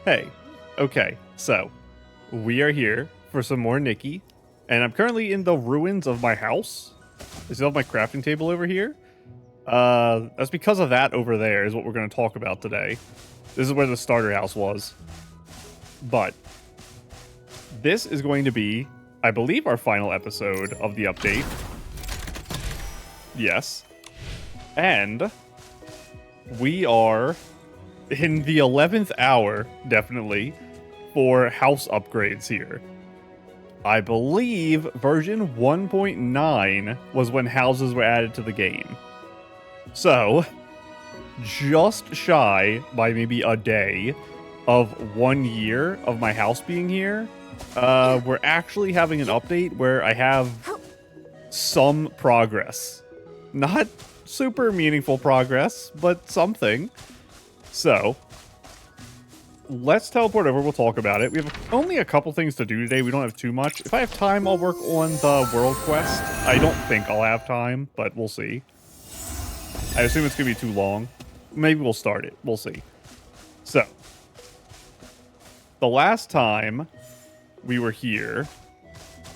Hey, okay, so we are here for some more Nikki, and I'm currently in the ruins of my house. I still have my crafting table over here. That's because of that over there is what we're going to talk about today. This is where the starter house was. But this is going to be, I believe, our final episode of the update. Yes. And we are in the 11th hour, definitely, for house upgrades here. I believe version 1.9 was when houses were added to the game. So, just shy by maybe a day of 1 year of my house being here, we're actually having an update where I have some progress. Not super meaningful progress, but something. So, let's teleport over. We'll talk about it. We have only a couple things to do today. We don't have too much. If I have time, I'll work on the world quest. I don't think I'll have time, but we'll see. I assume it's going to be too long. Maybe we'll start it. We'll see. So, the last time we were here,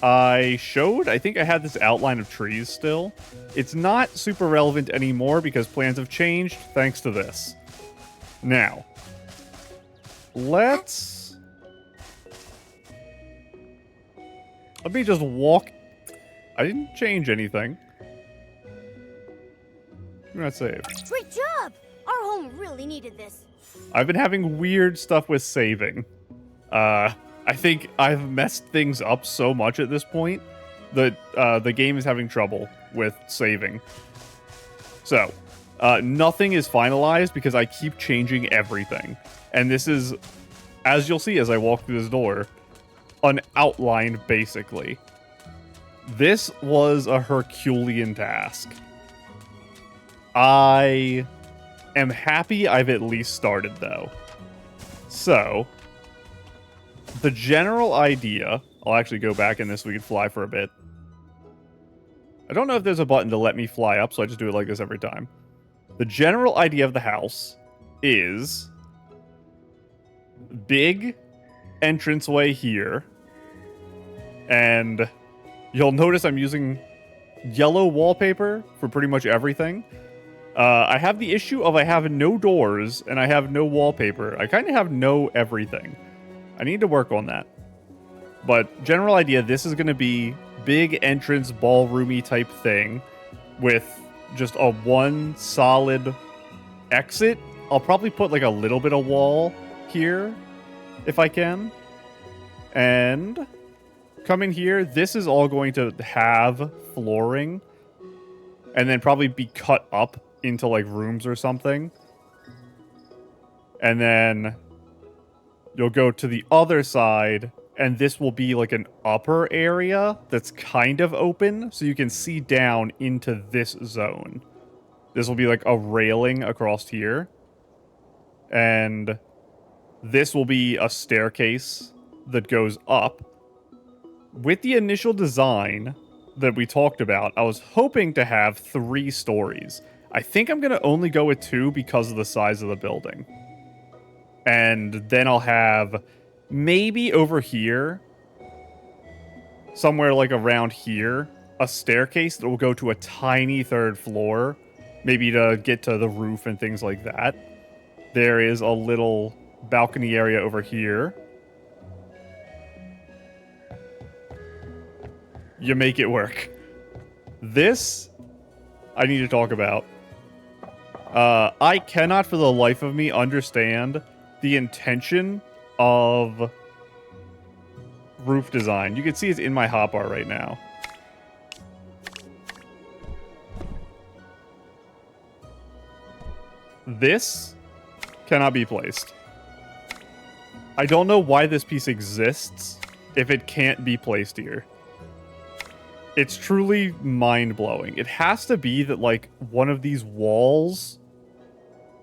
I think I had this outline of trees still. It's not super relevant anymore because plans have changed thanks to this. Now, let me just walk. I didn't change anything. Do not save. Great job! Our home really needed this. I've been having weird stuff with saving. I think I've messed things up so much at this point that the game is having trouble with saving. So, nothing is finalized because I keep changing everything. And this is, as you'll see as I walk through this door, an outline, basically. This was a Herculean task. I am happy I've at least started, though. So, the general idea... I'll actually go back in this so we can fly for a bit. I don't know if there's a button to let me fly up, so I just do it like this every time. The general idea of the house is... big entranceway here. And you'll notice I'm using yellow wallpaper for pretty much everything. I have the issue of I have no doors and I have no wallpaper. I kind of have no everything. I need to work on that. But general idea, this is going to be big entrance ballroomy type thing with just a one solid exit. I'll probably put like a little bit of wall here if I can. And come in here. This is all going to have flooring and then probably be cut up into like rooms or something. And then you'll go to the other side and this will be like an upper area that's kind of open so you can see down into this zone. This will be like a railing across here. And this will be a staircase that goes up. With the initial design that we talked about, I was hoping to have 3 stories. I think I'm going to only go with 2 because of the size of the building. And then I'll have maybe over here, somewhere like around here, a staircase that will go to a tiny 3rd floor, maybe to get to the roof and things like that. There is a little balcony area over here. You make it work. This, I need to talk about. I cannot for the life of me understand the intention of roof design. You can see it's in my hotbar right now. This cannot be placed. I don't know why this piece exists if it can't be placed here. It's truly mind-blowing. It has to be that, like, one of these walls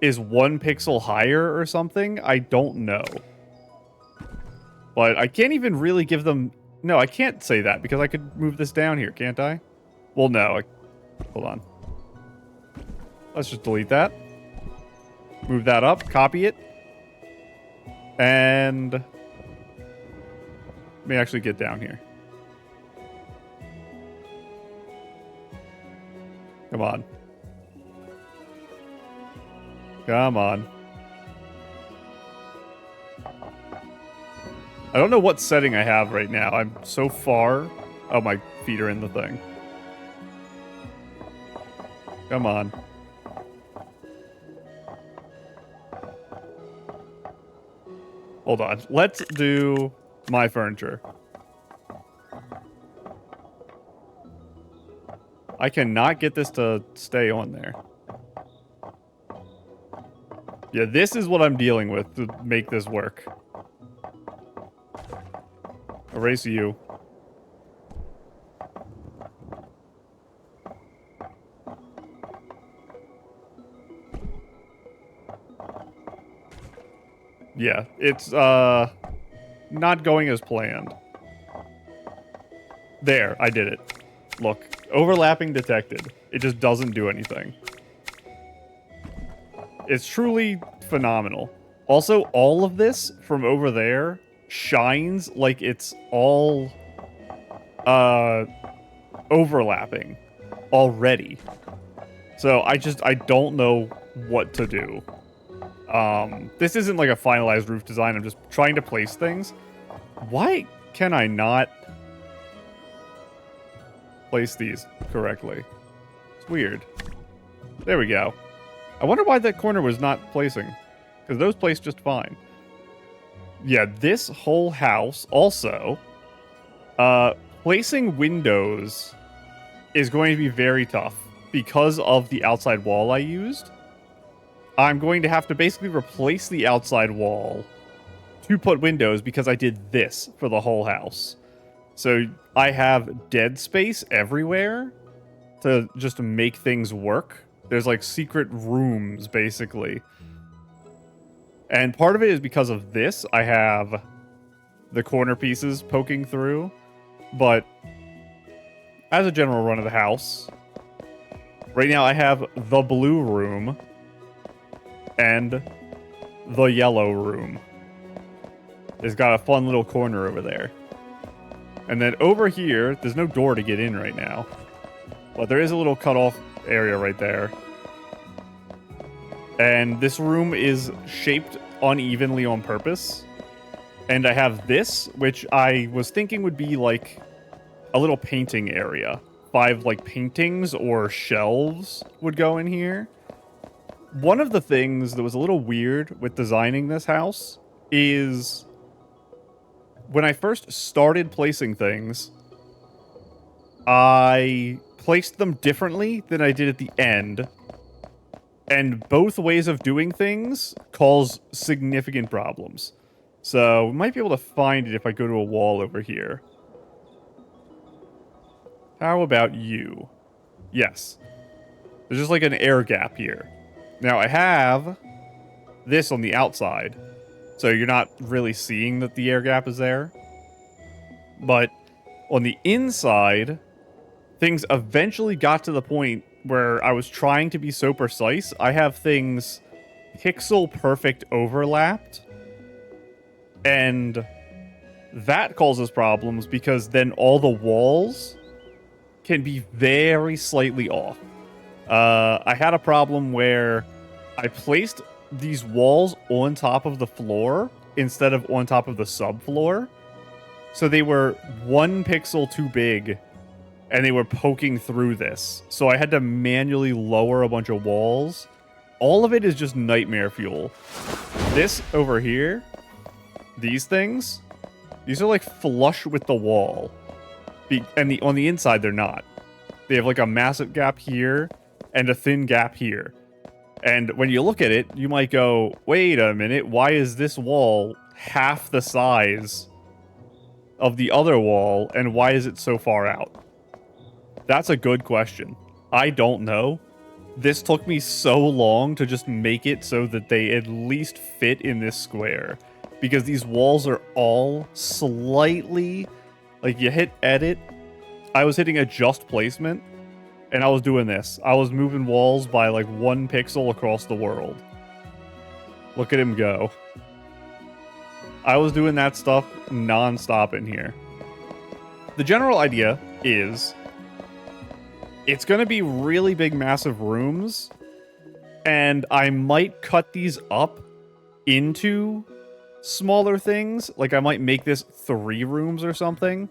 is 1 pixel higher or something. I don't know. But I can't even really give them... No, I can't say that because I could move this down here, can't I? Well, no. Hold on. Let's just delete that. Move that up. Copy it. And and let me actually get down here. Come on. Come on. I don't know what setting I have right now. I'm so far. Oh, my feet are in the thing. Come on. Hold on. Let's do my furniture. I cannot get this to stay on there. Yeah, this is what I'm dealing with to make this work. Erase you. Yeah, it's not going as planned. There, I did it. Look, overlapping detected. It just doesn't do anything. It's truly phenomenal. Also, all of this from over there shines like it's all overlapping already. So I don't know what to do. This isn't like a finalized roof design. I'm just trying to place things. Why can I not place these correctly? It's weird. There we go. I wonder why that corner was not placing. Because those place just fine. Yeah, this whole house also, placing windows is going to be very tough because of the outside wall I used. I'm going to have to basically replace the outside wall to put windows because I did this for the whole house. So I have dead space everywhere to just make things work. There's like secret rooms, basically. And part of it is because of this. I have the corner pieces poking through. But as a general run of the house, right now I have the blue room and the yellow room. It's got a fun little corner over there. And then over here, there's no door to get in right now. But there is a little cutoff area right there. And this room is shaped unevenly on purpose. And I have this, which I was thinking would be like a little painting area. 5 like paintings or shelves would go in here. One of the things that was a little weird with designing this house is when I first started placing things, I placed them differently than I did at the end. And both ways of doing things cause significant problems. So we might be able to find it if I go to a wall over here. How about you? Yes. There's just like an air gap here. Now I have this on the outside, so you're not really seeing that the air gap is there. But on the inside, things eventually got to the point where I was trying to be so precise. I have things pixel perfect overlapped, and that causes problems because then all the walls can be very slightly off. I had a problem where I placed these walls on top of the floor instead of on top of the subfloor. So they were 1 pixel too big and they were poking through this. So I had to manually lower a bunch of walls. All of it is just nightmare fuel. This over here, these things, these are like flush with the wall. And on the inside, they're not. They have like a massive gap here and a thin gap here. And when you look at it, you might go, wait a minute, why is this wall half the size of the other wall, and why is it so far out? That's a good question. I don't know. This took me so long to just make it so that they at least fit in this square. Because these walls are all slightly... Like, you hit edit, I was hitting adjust placement, and I was doing this. I was moving walls by like 1 pixel across the world. Look at him go. I was doing that stuff non-stop in here. The general idea is it's going to be really big, massive rooms, and I might cut these up into smaller things. Like, I might make this 3 rooms or something,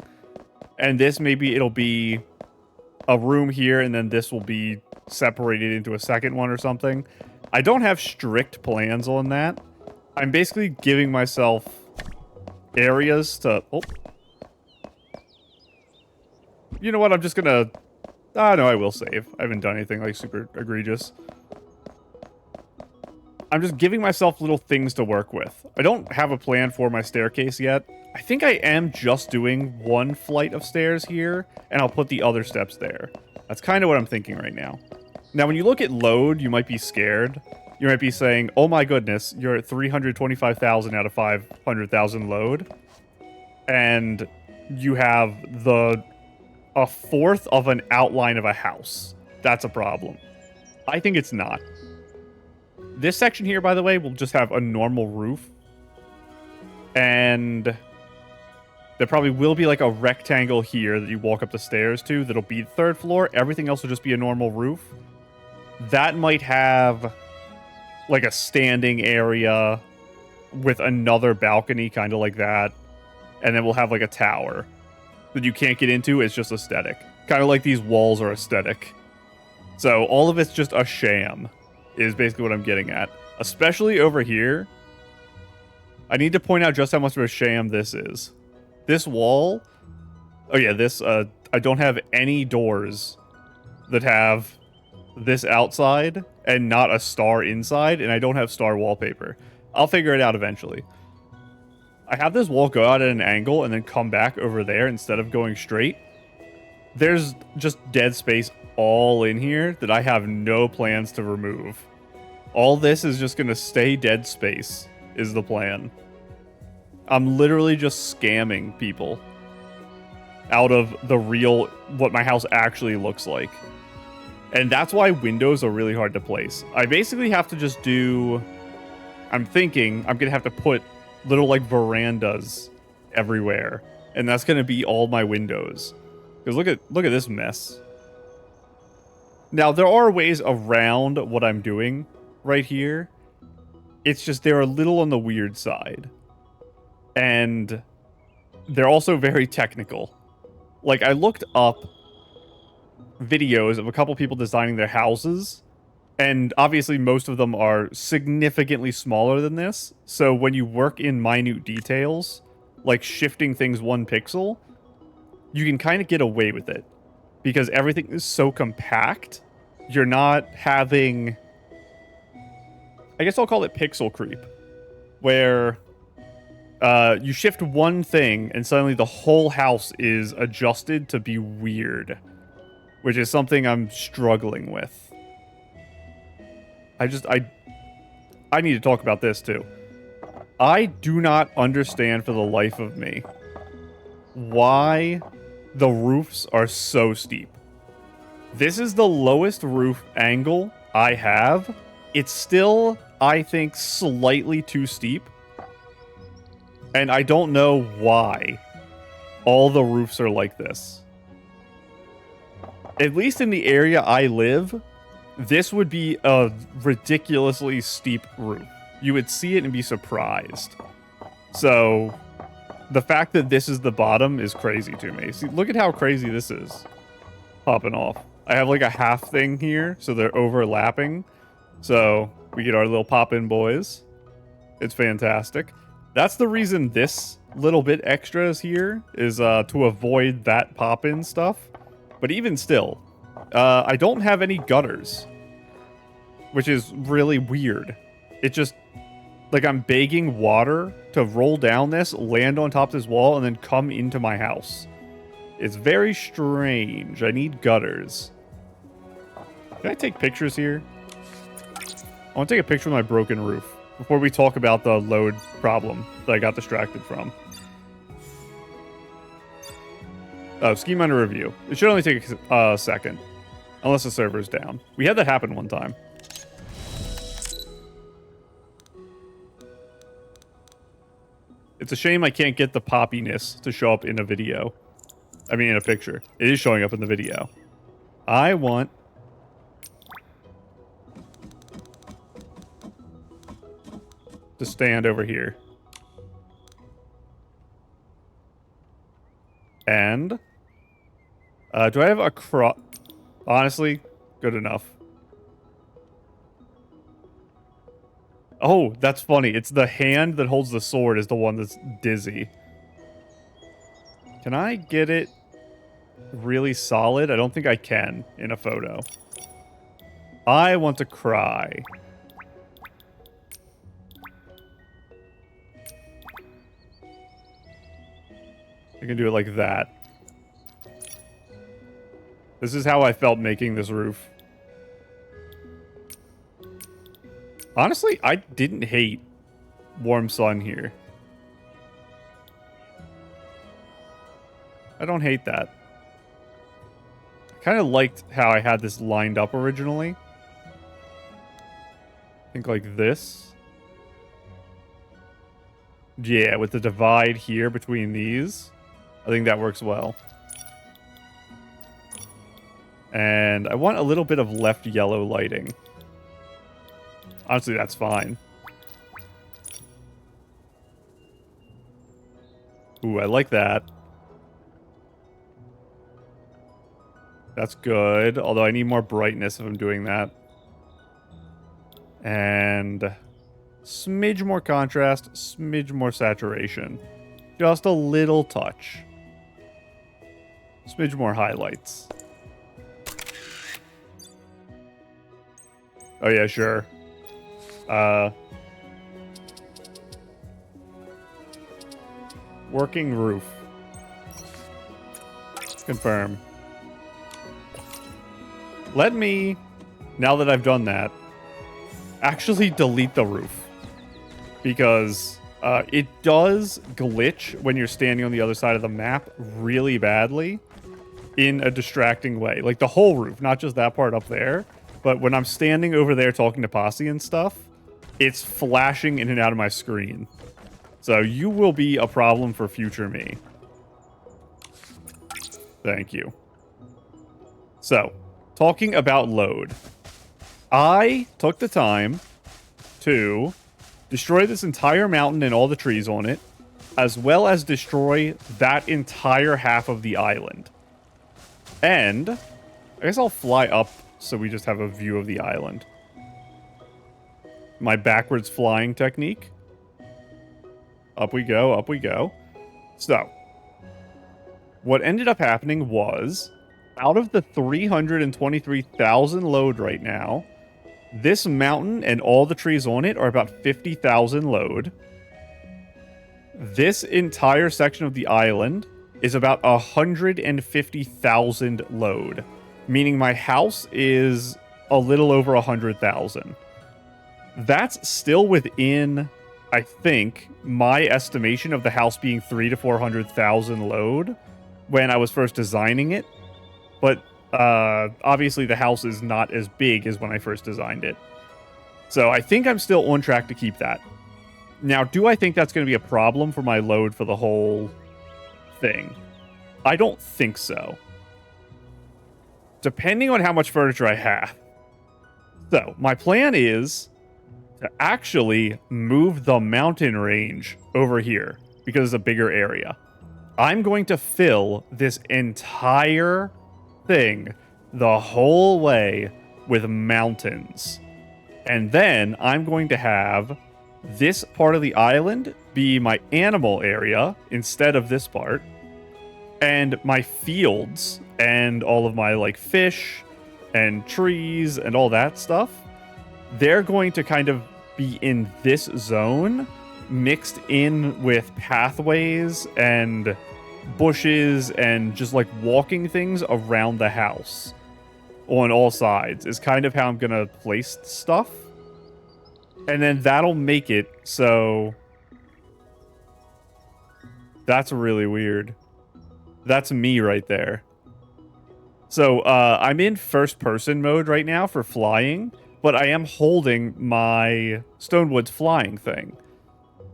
and this, maybe it'll be a room here, and then this will be separated into a second one or something. I don't have strict plans on that. I'm basically giving myself areas to... Oh. You know what? I'm just gonna... Ah, no, I will save. I haven't done anything, like, super egregious. I'm just giving myself little things to work with. I don't have a plan for my staircase yet. I think I am just doing 1 flight of stairs here, and I'll put the other steps there. That's kind of what I'm thinking right now. Now, when you look at load, you might be scared. You might be saying, oh my goodness, you're at 325,000 out of 500,000 load. And you have a fourth of an outline of a house. That's a problem. I think it's not. This section here, by the way, will just have a normal roof. And there probably will be like a rectangle here that you walk up the stairs to that'll be the 3rd floor. Everything else will just be a normal roof. That might have like a standing area with another balcony, kind of like that. And then we'll have like a tower that you can't get into. It's just aesthetic. Kind of like these walls are aesthetic. So all of it's just a sham is basically what I'm getting at. Especially over here. I need to point out just how much of a sham this is. This wall... Oh yeah, this... I don't have any doors that have this outside and not a star inside, and I don't have star wallpaper. I'll figure it out eventually. I have this wall go out at an angle and then come back over there instead of going straight. There's just dead space all in here that I have no plans to remove. All this is just going to stay dead space, is the plan. I'm literally just scamming people out of the real, what my house actually looks like. And that's why windows are really hard to place. I basically have to just do... I'm thinking I'm going to have to put little, like, verandas everywhere. And that's going to be all my windows. Because look at this mess. Now, there are ways around what I'm doing right here. It's just they're a little on the weird side. And they're also very technical. Like, I looked up videos of a couple people designing their houses, and obviously most of them are significantly smaller than this. So when you work in minute details, like shifting things 1 pixel, you can kind of get away with it. Because everything is so compact, you're not having... I guess I'll call it pixel creep. Where you shift 1 thing, and suddenly the whole house is adjusted to be weird. Which is something I'm struggling with. I need to talk about this too. I do not understand for the life of me why the roofs are so steep. This is the lowest roof angle I have. It's still, I think, slightly too steep. And I don't know why all the roofs are like this. At least in the area I live, this would be a ridiculously steep roof. You would see it and be surprised. So, the fact that this is the bottom is crazy to me. See, look at how crazy this is. Popping off. I have like a half thing here, so they're overlapping. So, we get our little pop-in boys. It's fantastic. That's the reason this little bit extra is here, is to avoid that pop-in stuff. But even still, I don't have any gutters, which is really weird. It just, like, I'm begging water to roll down this, land on top of this wall, and then come into my house. It's very strange. I need gutters. Can I take pictures here? I want to take a picture of my broken roof before we talk about the load problem that I got distracted from. Oh, scheme under review. It should only take a second. Unless the server's down. We had that happen one time. It's a shame I can't get the poppiness to show up in a video. I mean, in a picture. It is showing up in the video. I want... to stand over here. And... do I have a honestly, good enough. Oh, that's funny. It's the hand that holds the sword is the one that's dizzy. Can I get it really solid? I don't think I can in a photo. I want to cry. I can do it like that. This is how I felt making this roof. Honestly, I didn't hate warm sun here. I don't hate that. I kind of liked how I had this lined up originally. I think like this. Yeah, with the divide here between these. I think that works well. And I want a little bit of left yellow lighting. Honestly, that's fine. Ooh, I like that. That's good. Although I need more brightness if I'm doing that. And smidge more contrast, smidge more saturation. Just a little touch. Smidge more highlights. Oh yeah, sure. Working roof. Confirm. Let me, now that I've done that, actually delete the roof. Because it does glitch when you're standing on the other side of the map really badly in a distracting way. Like the whole roof, not just that part up there. But when I'm standing over there talking to Posse and stuff, it's flashing in and out of my screen. So you will be a problem for future me. Thank you. So, talking about load. I took the time to destroy this entire mountain and all the trees on it, as well as destroy that entire half of the island. And I guess I'll fly up so we just have a view of the island. My backwards flying technique. Up we go, up we go. So, what ended up happening was, out of the 323,000 load right now, this mountain and all the trees on it are about 50,000 load. This entire section of the island is about 150,000 load. Meaning my house is a little over 100,000. That's still within, I think, my estimation of the house being 300,000 to 400,000 load when I was first designing it. But obviously the house is not as big as when I first designed it. So I think I'm still on track to keep that. Now, do I think that's going to be a problem for my load for the whole thing? I don't think so. Depending on how much furniture I have. So, my plan is to actually move the mountain range over here because it's a bigger area. I'm going to fill this entire thing the whole way with mountains. And then I'm going to have this part of the island be my animal area instead of this part. And my fields and all of my like fish and trees and all that stuff, they're going to kind of be in this zone mixed in with pathways and bushes and just like walking things around the house on all sides is kind of how I'm going to place stuff. And then that'll make it so that's really weird. That's me right there. So I'm in first person mode right now for flying, but I am holding my Stonewood's flying thing.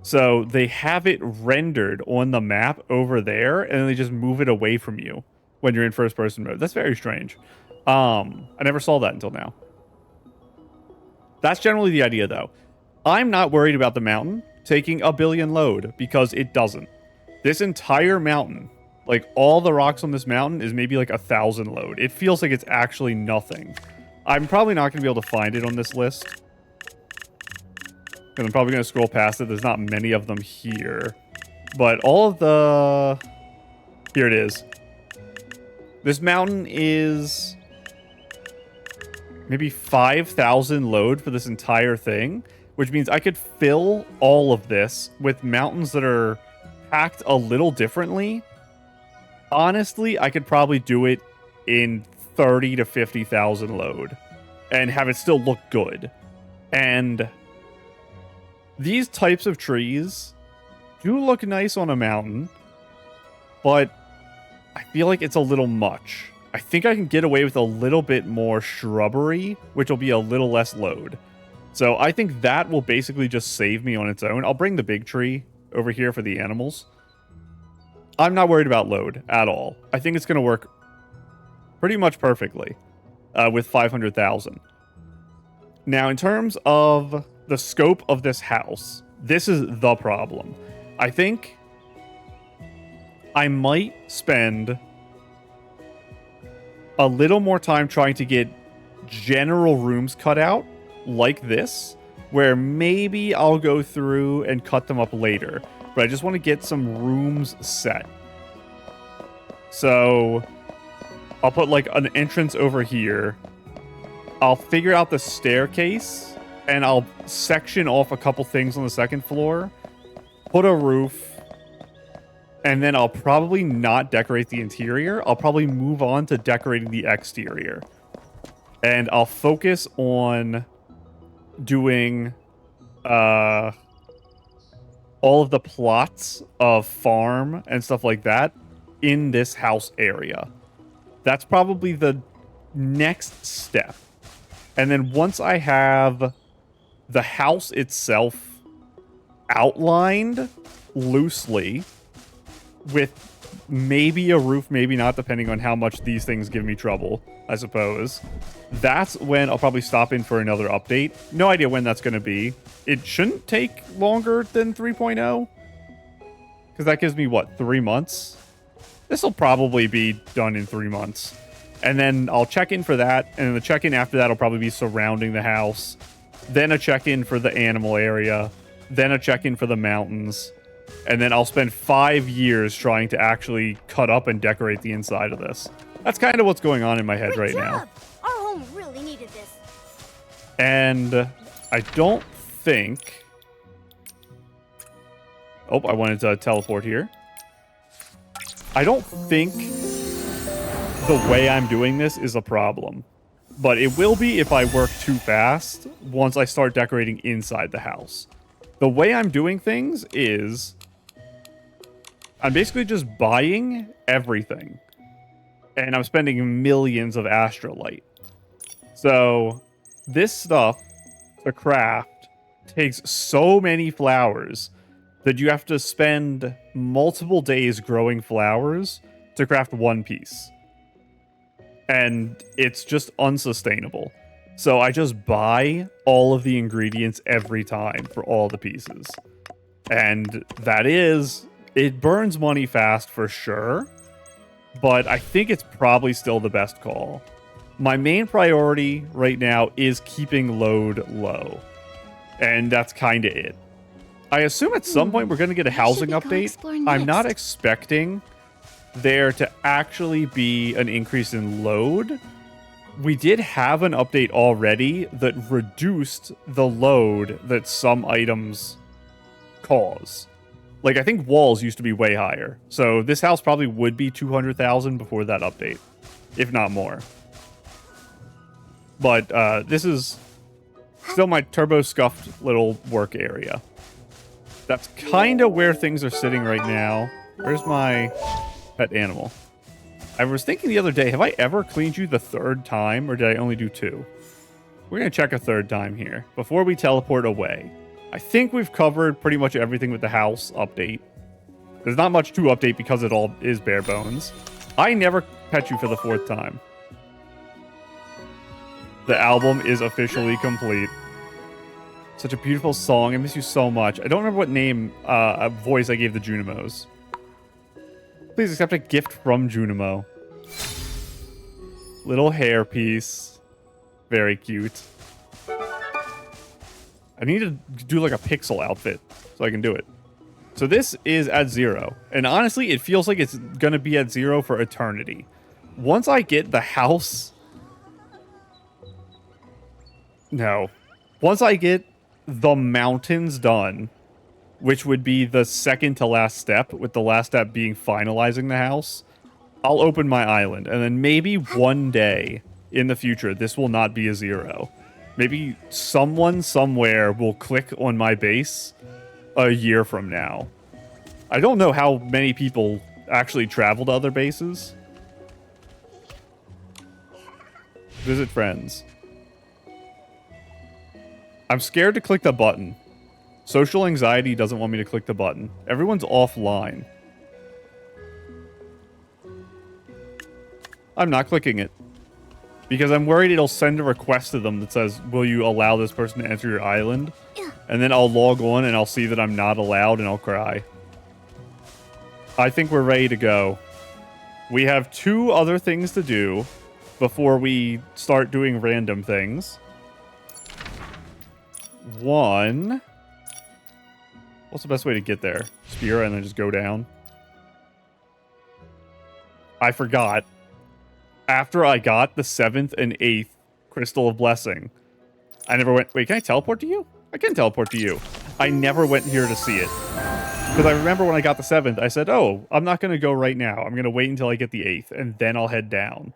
So they have it rendered on the map over there, and then they just move it away from you when you're in first person mode. That's very strange. I never saw that until now. That's generally the idea, though. I'm not worried about the mountain taking a billion load because it doesn't. This entire mountain, like all the rocks on this mountain, is maybe like 1,000 load. It feels like it's actually nothing. I'm probably not going to be able to find it on this list. And I'm probably going to scroll past it. There's not many of them here. But all of the... Here it is. This mountain is maybe 5,000 load for this entire thing, which means I could fill all of this with mountains that are packed a little differently. Honestly, I could probably do it in 30 to 50,000 load and have it still look good. And these types of trees do look nice on a mountain, but I feel like it's a little much. I think I can get away with a little bit more shrubbery, which will be a little less load. So I think that will basically just save me on its own. I'll bring the big tree over here for the animals. I'm not worried about load at all. I think it's going to work pretty much perfectly with 500,000. Now, in terms of the scope of this house, this is the problem. I think I might spend a little more time trying to get general rooms cut out like this, where maybe I'll go through and cut them up later. But I just want to get some rooms set. So I'll put like an entrance over here. I'll figure out the staircase and I'll section off a couple things on the second floor, put a roof, and then I'll probably not decorate the interior. I'll probably move on to decorating the exterior. And I'll focus on doing all of the plots of farm and stuff like that in this house area. That's probably the next step. And then once I have the house itself outlined loosely with maybe a roof, maybe not, depending on how much these things give me trouble, I suppose, that's when I'll probably stop in for another update. No idea when that's going to be. It shouldn't take longer than 3.0, because that gives me, what, 3 months? This will probably be done in 3 months. And then I'll check in for that, and then the check-in after that will probably be surrounding the house, then a check-in for the animal area, then a check-in for the mountains, and then I'll spend 5 years trying to actually cut up and decorate the inside of this. That's kind of what's going on in my head right now. Our home really needed this. And I don't think... Oh, I wanted to teleport here. I don't think the way I'm doing this is a problem. But it will be if I work too fast once I start decorating inside the house. The way I'm doing things is I'm basically just buying everything. And I'm spending millions of astrolite. So this stuff to craft takes so many flowers that you have to spend multiple days growing flowers to craft one piece. And it's just unsustainable. So I just buy all of the ingredients every time for all the pieces. And that is, it burns money fast for sure, but I think it's probably still the best call. My main priority right now is keeping load low. And that's kind of it. I assume at some point we're going to get a housing update. I'm not expecting there to actually be an increase in load. We did have an update already that reduced the load that some items cause. Like, I think walls used to be way higher. So this house probably would be 200,000 before that update, if not more. But this is still my turbo scuffed little work area. That's kind of where things are sitting right now. Where's my pet animal? I was thinking the other day, have I ever cleaned you the third time, or did I only do 2? We're going to check a third time here before we teleport away. I think we've covered pretty much everything with the house update. There's not much to update because it all is bare bones. I never pet you for the 4th time. The album is officially complete. Such a beautiful song. I miss you so much. I don't remember what name, voice I gave the Junimos. Please accept a gift from Junimo. Little hairpiece. Very cute. I need to do like a pixel outfit so I can do it. So this is at 0. And honestly, it feels like it's going to be at 0 for eternity. Once I get the house... No. Once I get the mountains done, which would be the second to last step, with the last step being finalizing the house, I'll open my island. And then maybe one day in the future, this will not be a 0. Maybe someone somewhere will click on my base a year from now. I don't know how many people actually travel to other bases. Visit friends. I'm scared to click the button. Social anxiety doesn't want me to click the button. Everyone's offline. I'm not clicking it. Because I'm worried it'll send a request to them that says, will you allow this person to enter your island? And then I'll log on and I'll see that I'm not allowed and I'll cry. I think we're ready to go. We have 2 other things to do before we start doing random things. 1... What's the best way to get there? Spear and then just go down? I forgot. After I got the 7th and 8th Crystal of Blessing, I never went... Wait, can I teleport to you? I can teleport to you. I never went here to see it. Because I remember when I got the 7th, I said, oh, I'm not going to go right now. I'm going to wait until I get the 8th, and then I'll head down.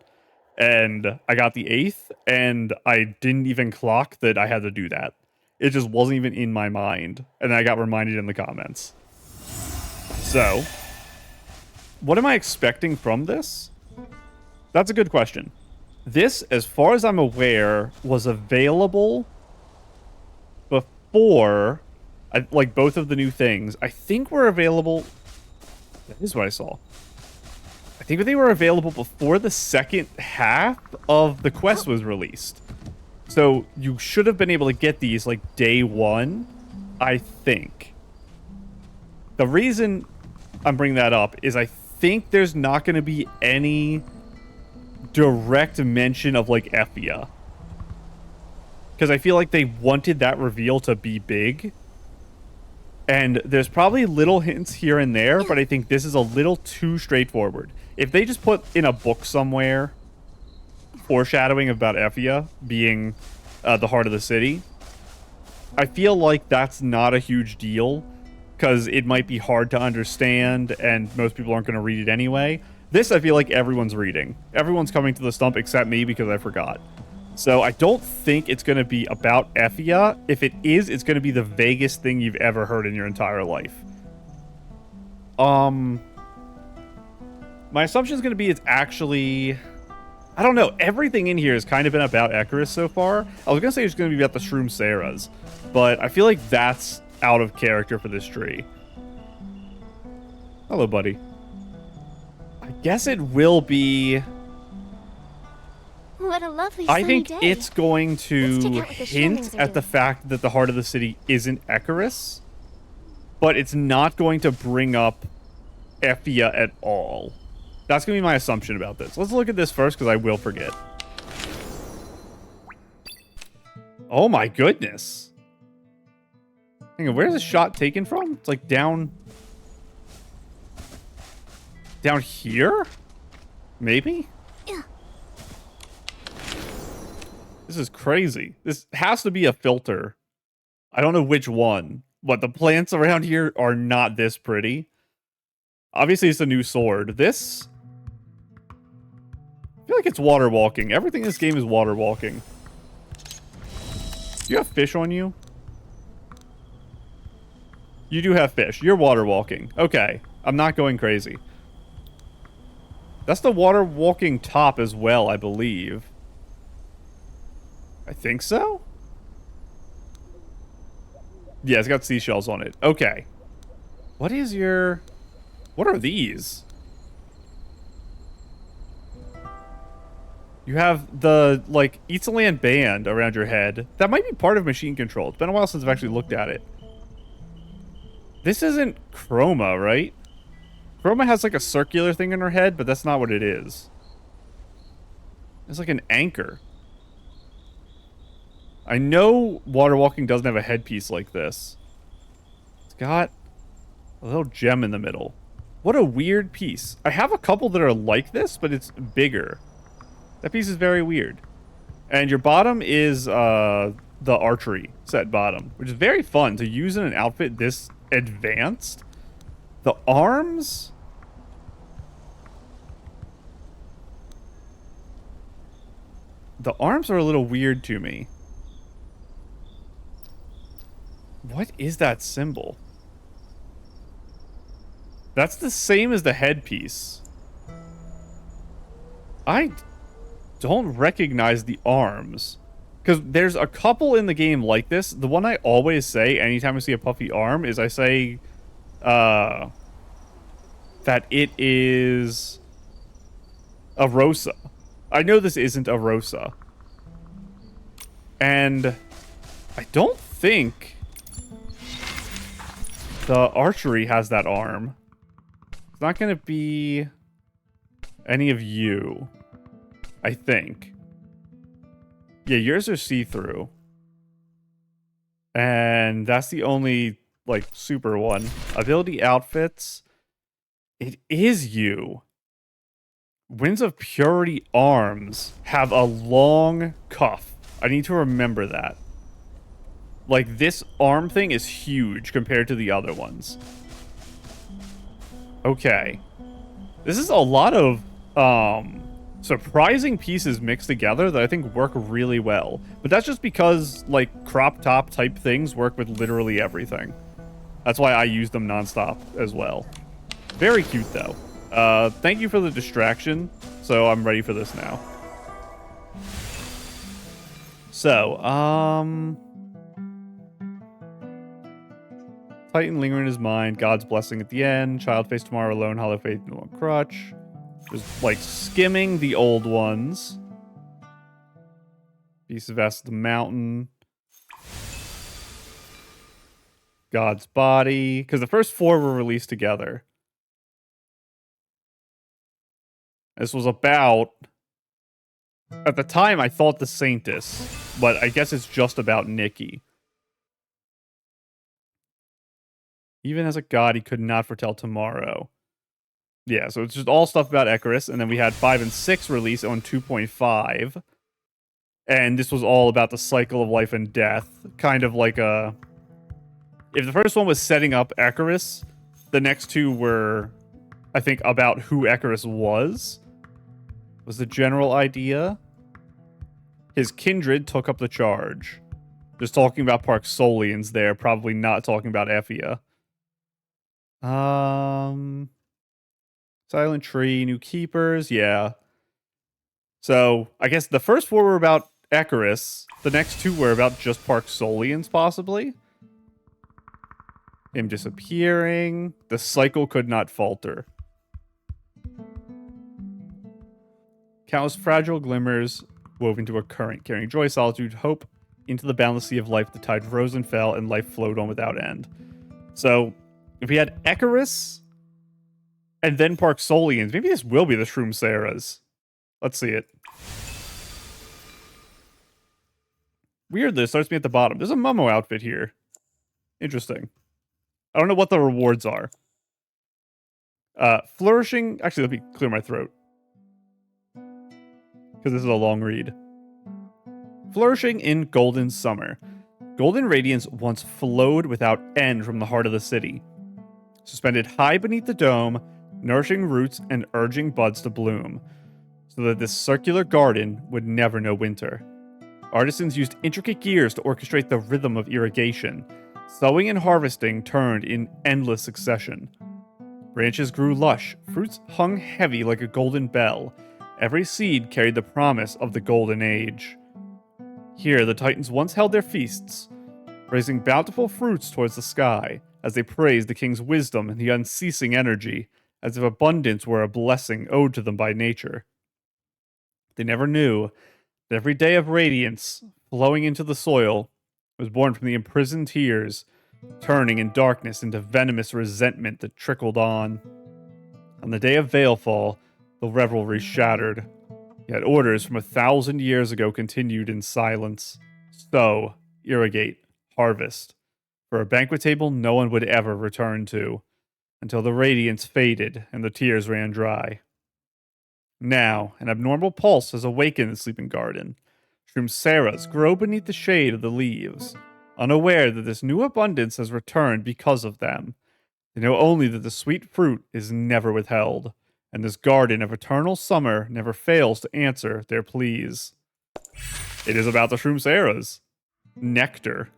And I got the 8th, and I didn't even clock that I had to do that. It just wasn't even in my mind. And I got reminded in the comments. So, what am I expecting from this? That's a good question. This, as far as I'm aware, was available before, like both of the new things. I think were available. That is what I saw. I think they were available before the second half of the quest was released. So you should have been able to get these like day 1, I think. The reason I'm bringing that up is I think there's not going to be any direct mention of like Effia. Because I feel like they wanted that reveal to be big. And there's probably little hints here and there, but I think this is a little too straightforward. If they just put in a book somewhere foreshadowing about Effia being the heart of the city, I feel like that's not a huge deal because it might be hard to understand and most people aren't going to read it anyway. This, I feel like everyone's reading. Everyone's coming to the stump except me because I forgot. So I don't think it's going to be about Effia. If it is, it's going to be the vaguest thing you've ever heard in your entire life. My assumption is going to be it's actually... I don't know. Everything in here has kind of been about Icarus so far. I was going to say it's going to be about the Shroom Sarahs, but I feel like that's out of character for this tree. Hello, buddy. I guess it will be... What a lovely sunny I think day. it's going to Let's check out what the hint Shroomings are at the doing. fact that the heart of the city isn't Icarus, but it's not going to bring up Effia at all. That's going to be my assumption about this. Let's look at this first because I will forget. Oh my goodness. Hang on, where's the shot taken from? It's like down... Down here? Maybe? Yeah. This is crazy. This has to be a filter. I don't know which one, but the plants around here are not this pretty. Obviously, it's a new sword. This... I feel like it's water walking. Everything in this game is water walking. Do you have fish on you? You do have fish. You're water walking. Okay. I'm not going crazy. That's the water walking top as well, I believe. I think so? Yeah, it's got seashells on it. Okay. What is your... What are these? You have the, like, Eatsaland band around your head. That might be part of machine control. It's been a while since I've actually looked at it. This isn't Chroma, right? Chroma has, like, a circular thing in her head, but that's not what it is. It's like an anchor. I know water walking doesn't have a headpiece like this. It's got a little gem in the middle. What a weird piece. I have a couple that are like this, but it's bigger. That piece is very weird. And your bottom is the archery set bottom, which is very fun to use in an outfit this advanced. The arms... The arms are a little weird to me. What is that symbol? That's the same as the headpiece. I don't recognize the arms. Because there's a couple in the game like this. The one I always say anytime I see a puffy arm is I say that it is a Rosa. I know this isn't a Rosa. And I don't think the archery has that arm. It's not going to be any of you, I think. Yeah, yours are see-through. And that's the only, like, super one. Ability outfits. It is you. Winds of Purity arms have a long cuff. I need to remember that. Like, this arm thing is huge compared to the other ones. Okay. This is a lot of, surprising pieces mixed together that I think work really well. But that's just because, like, crop top type things work with literally everything. That's why I use them nonstop as well. Very cute, though. Thank you for the distraction. So I'm ready for this now. So, Titan linger in his mind, God's blessing at the end, child face tomorrow alone, hollow faith no one crutch. Just like skimming the old ones. Beast of Vast the Mountain. God's Body. Because the first 4 were released together. This was about... At the time, I thought the Saintess. But I guess it's just about Nikki. Even as a god, he could not foretell tomorrow. Yeah, so it's just all stuff about Icarus. And then we had 5 and 6 release on 2.5. And this was all about the cycle of life and death. Kind of like a... If the first one was setting up Icarus, the next 2 were, I think, about who Icarus was the general idea. His kindred took up the charge. Just talking about Park Solians there, probably not talking about Effia. Silent Tree, New Keepers, yeah. So, I guess the first 4 were about Icarus. The next 2 were about just Park Solians, possibly. Him disappearing. The cycle could not falter. Countless fragile glimmers wove into a current, carrying joy, solitude, hope into the boundless sea of life. The tide rose and fell, and life flowed on without end. So, if we had Icarus and then Park Solians, maybe this will be the Shroom Sarahs. Let's see it. Weird, this starts me at the bottom. There's a Momo outfit here. Interesting. I don't know what the rewards are. Flourishing... Actually, let me clear my throat. Because this is a long read. Flourishing in golden summer. Golden radiance once flowed without end from the heart of the city. Suspended high beneath the dome, nourishing roots and urging buds to bloom, so that this circular garden would never know winter. Artisans used intricate gears to orchestrate the rhythm of irrigation. Sowing and harvesting turned in endless succession. Branches grew lush, fruits hung heavy like a golden bell. Every seed carried the promise of the golden age. Here, the Titans once held their feasts. raising bountiful fruits towards the sky as they praised the king's wisdom and the unceasing energy, as if abundance were a blessing owed to them by nature. They never knew that every day of radiance flowing into the soil was born from the imprisoned tears, turning in darkness into venomous resentment that trickled on. On the day of Veilfall, the revelry shattered, yet orders from 1,000 years ago continued in silence. Sow, irrigate, harvest, for a banquet table no one would ever return to, until the radiance faded and the tears ran dry. Now, an abnormal pulse has awakened the sleeping garden. Shroomceras grow beneath the shade of the leaves, unaware that this new abundance has returned because of them. They know only that the sweet fruit is never withheld, and this garden of eternal summer never fails to answer their pleas. It is about the Shroomceras. Nectar.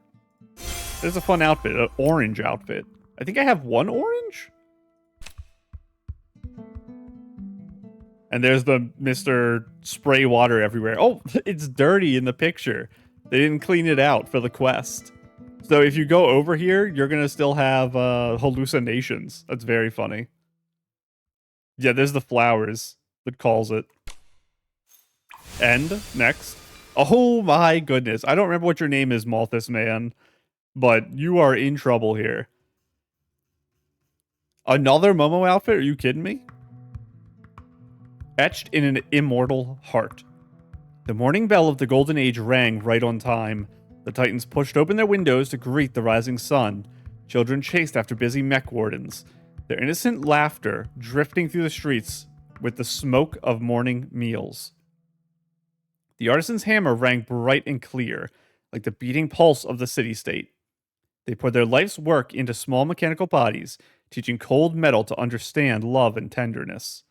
There's a fun outfit, an orange outfit. I think I have one orange? And there's the Mr. Spray water everywhere. Oh, it's dirty in the picture. They didn't clean it out for the quest. So if you go over here, you're going to still have hallucinations. That's very funny. Yeah, there's the flowers that calls it. And next. Oh my goodness. I don't remember what your name is, Malthus man, but you are in trouble here. Another Momo outfit? Are you kidding me? Etched in an immortal heart. The morning bell of the Golden Age rang right on time. The Titans pushed open their windows to greet the rising sun. Children chased after busy mech wardens, their innocent laughter drifting through the streets with the smoke of morning meals. The artisan's hammer rang bright and clear, like the beating pulse of the city-state. They poured their life's work into small mechanical bodies, teaching cold metal to understand love and tenderness.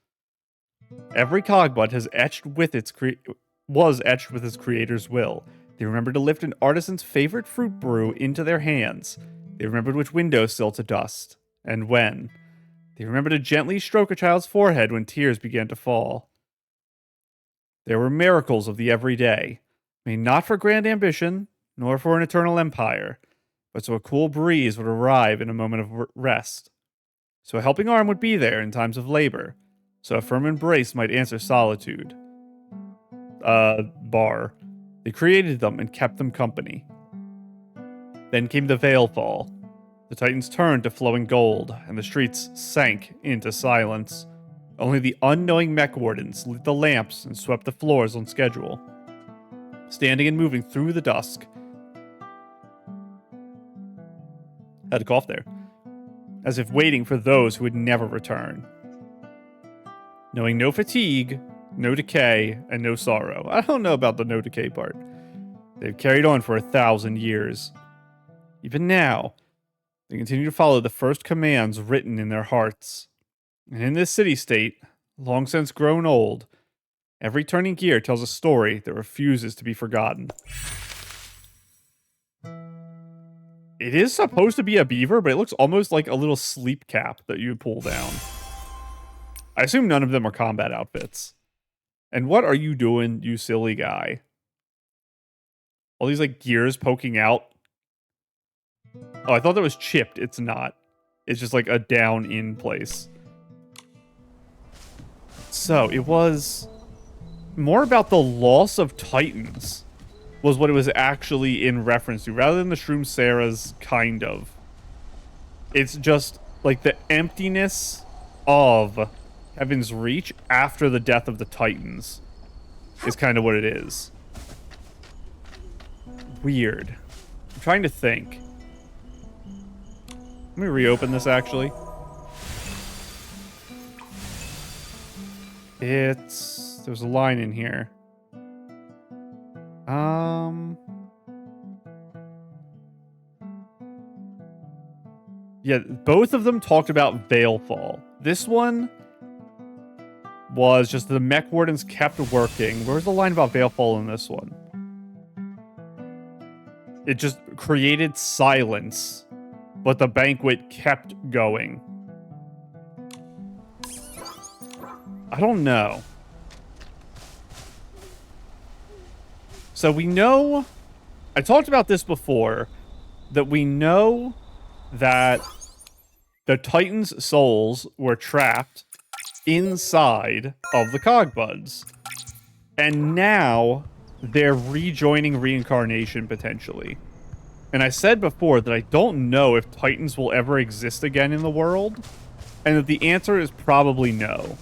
Every cogbud was etched with its creator's will. They remembered to lift an artisan's favorite fruit brew into their hands. They remembered which windowsill to dust, and when. They remembered to gently stroke a child's forehead when tears began to fall. There were miracles of the everyday, made not for grand ambition, nor for an eternal empire, but so a cool breeze would arrive in a moment of rest. So a helping arm would be there in times of labor, so a firm embrace might answer solitude. Bar. They created them and kept them company. Then came the Veilfall. The Titans turned to flowing gold, and the streets sank into silence. Only the unknowing mech wardens lit the lamps and swept the floors on schedule. Standing and moving through the dusk. Had to cough there. As if waiting for those who would never return. Knowing no fatigue, no decay, and no sorrow. I don't know about the no decay part. They've carried on for 1,000 years. Even now, they continue to follow the first commands written in their hearts. And in this city-state, long since grown old, every turning gear tells a story that refuses to be forgotten. It is supposed to be a beaver, but it looks almost like a little sleep cap that you pull down. I assume none of them are combat outfits. And what are you doing, you silly guy? All these, like, gears poking out. Oh, I thought that was chipped. It's not. It's just, like, a down-in place. So, it was more about the loss of Titans was what it was actually in reference to, rather than the Shroomceras, kind of. It's just, like, the emptiness of Heaven's Reach after the death of the Titans is kind of what it is. Weird. I'm trying to think. Let me reopen this, actually. There's a line in here. Yeah, both of them talked about Veilfall. This one was just the mech wardens kept working. Where's the line about Veilfall in this one? It just created silence, but the banquet kept going. I don't know. So we know... I talked about this before, that we know that the Titans' souls were trapped inside of the Cogbuds. And now they're rejoining reincarnation potentially. And I said before that I don't know if Titans will ever exist again in the world, and that the answer is probably no.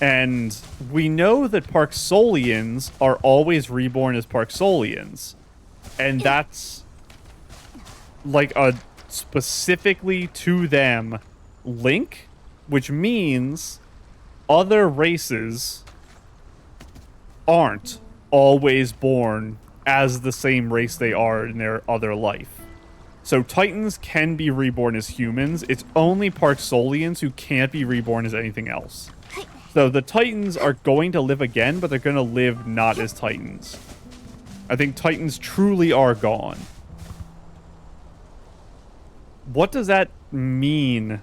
And we know that Parksolians are always reborn as Parksolians, and that's like a specifically to them link, which means other races aren't always born as the same race they are in their other life. So Titans can be reborn as humans. It's only Parksolians who can't be reborn as anything else. So the Titans are going to live again, but they're going to live not as Titans. I think Titans truly are gone. What does that mean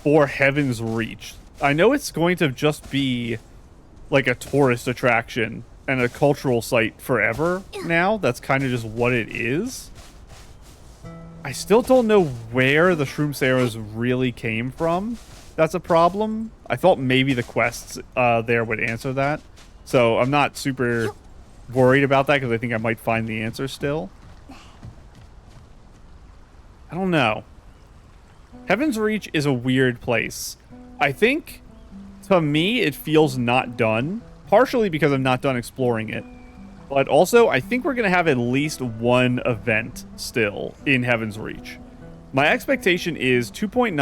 for Heaven's Reach? I know it's going to just be like a tourist attraction and a cultural site forever now. That's kind of just what it is. I still don't know where the Shroom arrows really came from. That's a problem. I thought maybe the quests there would answer that. So I'm not super worried about that because I think I might find the answer still. I don't know. Heaven's Reach is a weird place. I think, to me, it feels not done. Partially because I'm not done exploring it. But also, I think we're going to have at least one event still in Heaven's Reach. My expectation is 2.9,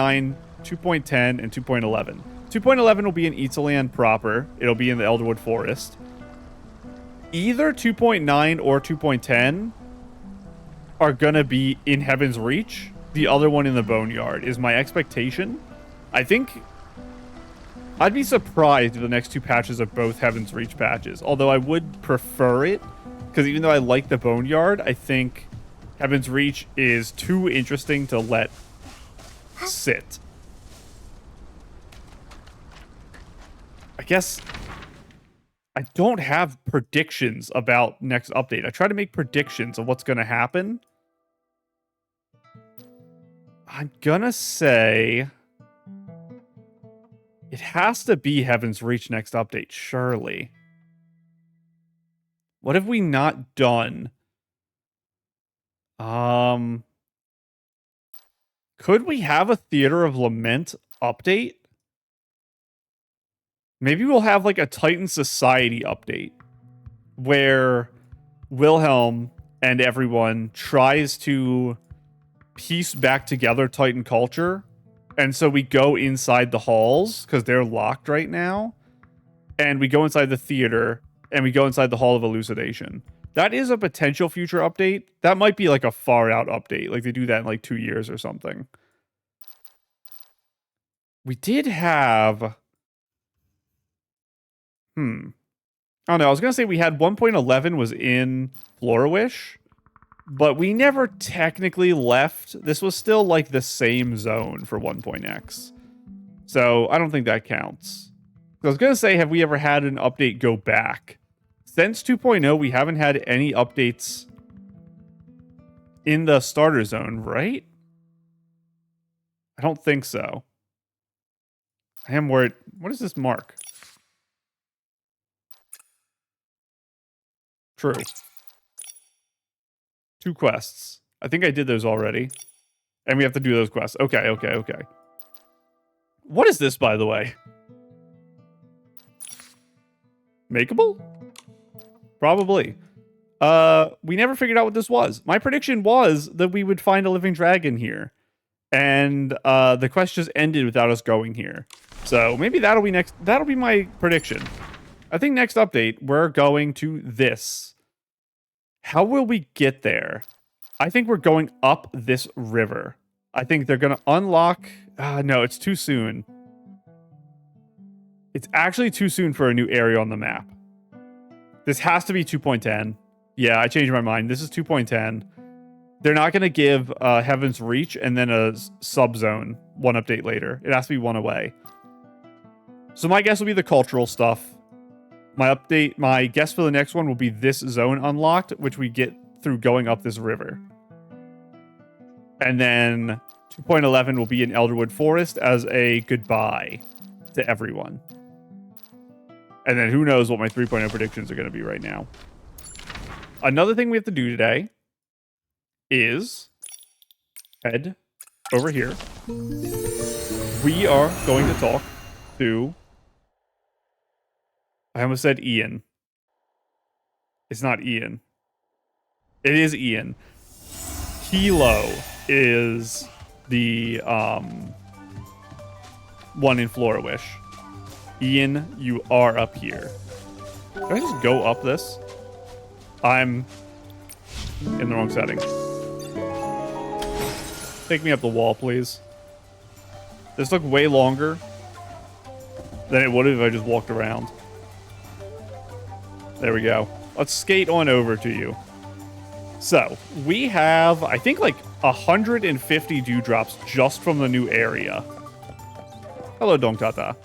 2.10, and 2.11. 2.11 will be in Eatsaland proper. It'll be in the Elderwood Forest. Either 2.9 or 2.10 are going to be in Heaven's Reach. The other one in the Boneyard is my expectation. I think I'd be surprised if the next two patches are both Heaven's Reach patches. Although I would prefer it, because even though I like the Boneyard, I think Heaven's Reach is too interesting to let sit. I guess I don't have predictions about next update. I try to make predictions of what's going to happen. I'm going to say it has to be Heaven's Reach next update, surely. What have we not done? Could we have a Theater of Lament update? Maybe we'll have like a Titan Society update where Wilhelm and everyone tries to piece back together Titan culture. And so we go inside the halls because they're locked right now. And we go inside the theater and we go inside the Hall of Elucidation. That is a potential future update. That might be like a far out update. Like they do that in like 2 years or something. We did have... I don't know. I was going to say we had 1.11 was in Florawish, but we never technically left. This was still like the same zone for 1.x. So I don't think that counts. I was going to say, have we ever had an update go back? Since 2.0, we haven't had any updates in the starter zone, right? I don't think so. I am worried. What is this mark? True. 2 quests. I think I did those already. And we have to do those quests. Okay. What is this, by the way? Makeable? Probably. We never figured out what this was. My prediction was that we would find a living dragon here. And the quest just ended without us going here. So maybe that'll be next. That'll be my prediction. I think next update, we're going to this. How will we get there? I think we're going up this river. I think they're going to unlock... no, it's too soon. It's actually too soon for a new area on the map. This has to be 2.10. Yeah, I changed my mind. This is 2.10. They're not going to give Heaven's Reach and then a sub-zone one update later. It has to be one away. So my guess will be the cultural stuff. My guess for the next one will be this zone unlocked, which we get through going up this river. And then 2.11 will be in Elderwood Forest as a goodbye to everyone. And then who knows what my 3.0 predictions are going to be right now. Another thing we have to do today is head over here. We are going to talk to... I almost said Ian. It's not Ian. It is Ian. Kilo is the one in Florawish. Ian, you are up here. Can I just go up this? I'm in the wrong setting. Take me up the wall, please. This took way longer than it would have if I just walked around. There we go. Let's skate on over to you. So, we have, I think, like 150 dewdrops just from the new area. Hello, Dongtata.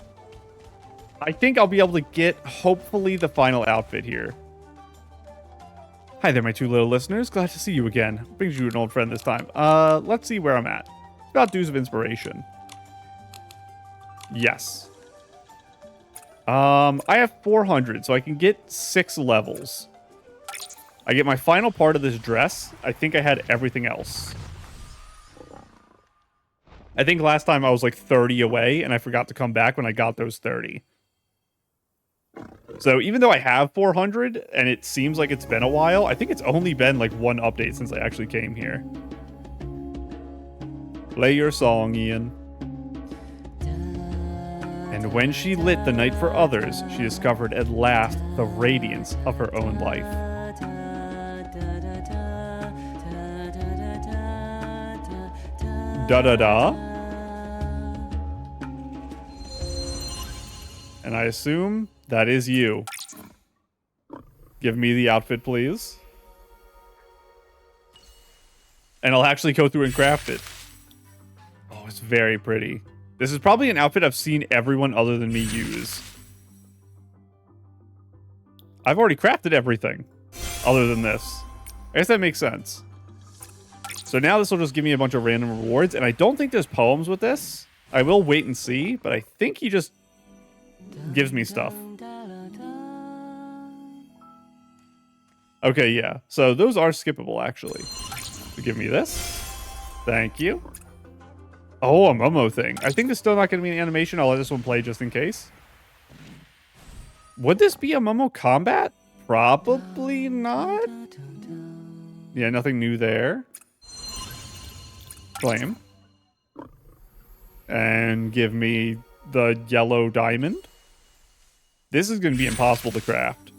I think I'll be able to get, hopefully, the final outfit here. Hi there, my two little listeners. Glad to see you again. Brings you an old friend this time. Let's see where I'm at. About Dues of Inspiration. Yes. I have 400, so I can get 6 levels. I get my final part of this dress. I think I had everything else. I think last time I was like 30 away, and I forgot to come back when I got those 30. So even though I have 400, and it seems like it's been a while, I think it's only been like one update since I actually came here. Play your song, Ian. And when she lit the night for others, she discovered at last the radiance of her own life. Da-da-da. And I assume that is you. Give me the outfit, please. And I'll actually go through and craft it. Oh, it's very pretty. This is probably an outfit I've seen everyone other than me use. I've already crafted everything other than this. I guess that makes sense. So now this will just give me a bunch of random rewards, and I don't think there's poems with this. I will wait and see, but I think he just gives me stuff. Okay, yeah. So those are skippable, actually. So give me this. Thank you. Oh, a Momo thing. I think there's still not going to be an animation. I'll let this one play just in case. Would this be a Momo combat? Probably not. Yeah, nothing new there. Claim. And give me the yellow diamond. This is going to be impossible to craft.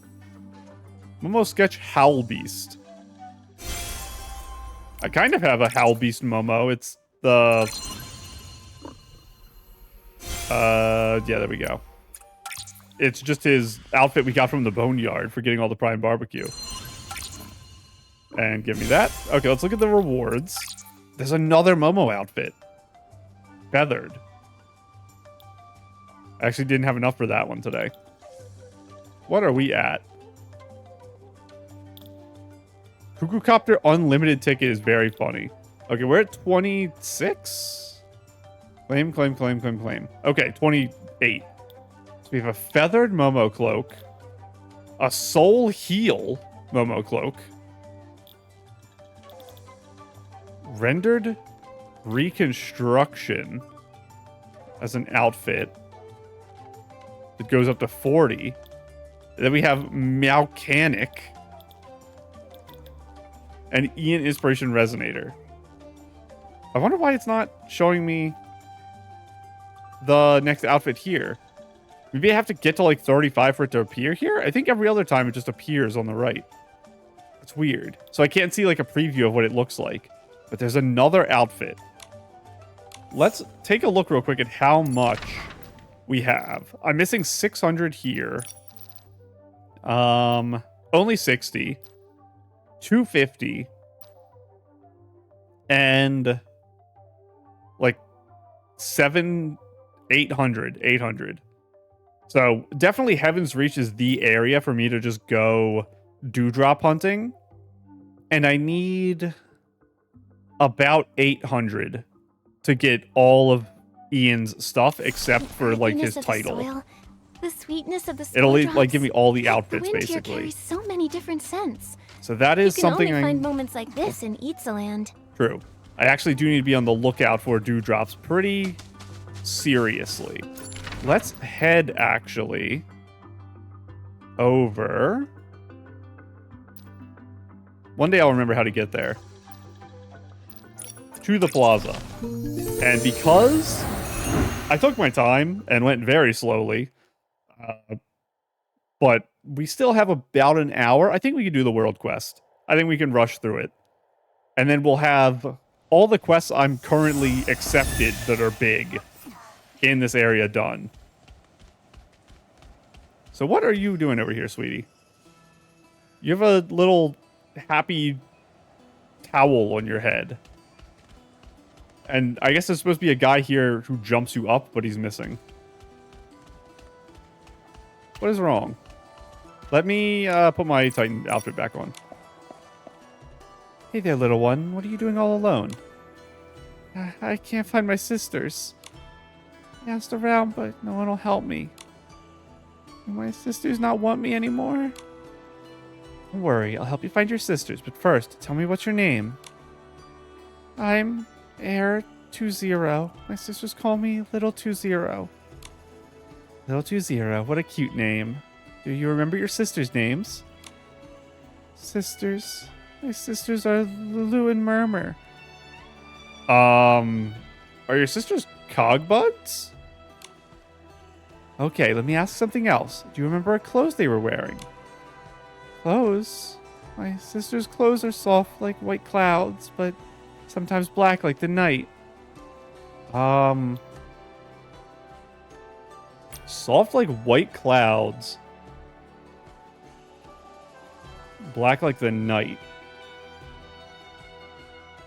Momo sketch Howl Beast. I kind of have a Howl Beast Momo. It's the... yeah, there we go. It's just his outfit we got from the Boneyard for getting all the Prime Barbecue. And give me that. Okay, let's look at the rewards. There's another Momo outfit. Feathered. I actually didn't have enough for that one today. What are we at? Cuckoo Copter Unlimited Ticket is very funny. Okay, we're at 26? Claim, claim, claim, claim, claim. Okay, 28. So we have a Feathered Momo Cloak. A Soul Heal Momo Cloak. Rendered Reconstruction as an outfit. It goes up to 40. Then we have Meowcanic. And Ian Inspiration Resonator. I wonder why it's not showing me the next outfit here. Maybe I have to get to like 35 for it to appear here? I think every other time it just appears on the right. It's weird. So I can't see like a preview of what it looks like. But there's another outfit. Let's take a look real quick at how much we have. I'm missing 600 here. Only 60. 250. And like 800. So definitely Heaven's Reach is the area for me to just go dewdrop hunting. And I need about 800 to get all of Ian's stuff except for like his title. Soil, the sweetness of the It'll snowdrops. like give me all the The outfits wind here basically. carries so many different scents. So that You is can something only find moments like this in Itzaland. True. I actually do need to be on the lookout for dewdrops pretty seriously. Let's head actually over. One day I'll remember how to get there. To the plaza. And because I took my time and went very slowly, but we still have about an hour. I think we can do the world quest. I think we can rush through it. And then we'll have all the quests I'm currently accepted that are big in this area done. So what are you doing over here, sweetie? You have a little happy towel on your head. And I guess there's supposed to be a guy here who jumps you up, but he's missing. What is wrong? Let me put my Titan outfit back on. Hey there, little one. What are you doing all alone? I can't find my sisters. I asked around, but no one will help me. Do my sisters not want me anymore? Don't worry, I'll help you find your sisters. But first, tell me what's your name. I'm Air 20. My sisters call me Little 20. Little 20, what a cute name. Do you remember your sisters' names? Sisters. My sisters are Lulu and Murmur. Are your sisters Cogbuds? Okay, let me ask something else. Do you remember what clothes they were wearing? Clothes? My sister's clothes are soft like white clouds, but sometimes black like the night. Soft like white clouds. Black like the night.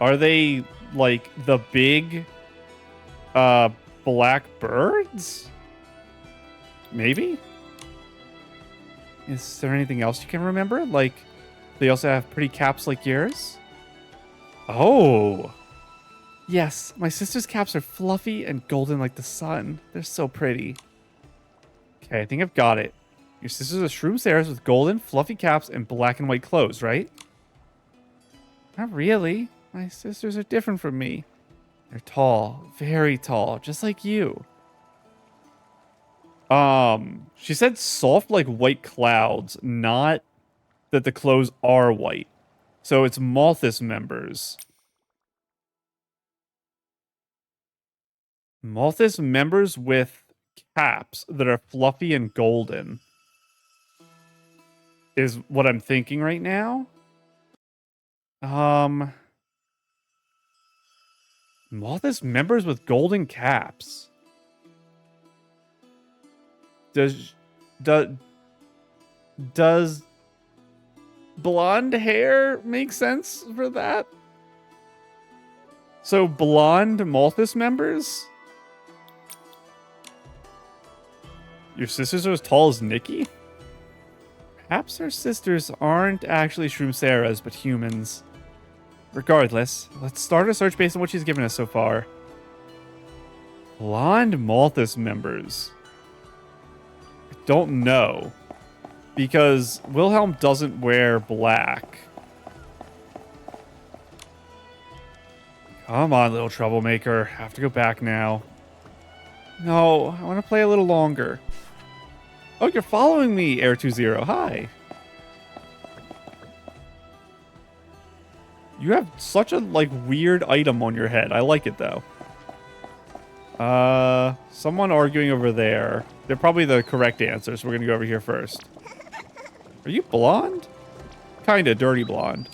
Are they like the big black birds? Maybe? Is there anything else you can remember? Like, they also have pretty caps like yours? Oh. Yes, my sister's caps are fluffy and golden like the sun. They're so pretty. Okay, I think I've got it. Your sisters are shroom Sarahs with golden, fluffy caps and black and white clothes, right? Not really. My sisters are different from me. They're tall, very tall, just like you. She said soft like white clouds, not that the clothes are white. So it's Malthus members. Malthus members with caps that are fluffy and golden is what I'm thinking right now. Malthus members with golden caps. Does blonde hair make sense for that? So blonde Malthus members? Your sisters are as tall as Nikki? Perhaps her sisters aren't actually shroom Sarahs, but humans. Regardless, let's start a search based on what she's given us so far. Blonde Malthus members. I don't know. Because Wilhelm doesn't wear black. Come on, little troublemaker. Have to go back now. No, I want to play a little longer. Oh, you're following me, Air20. Hi. You have such a, like, weird item on your head. I like it, though. Someone arguing over there. They're probably the correct answer, so we're gonna go over here first. Are you blonde? Kinda dirty blonde.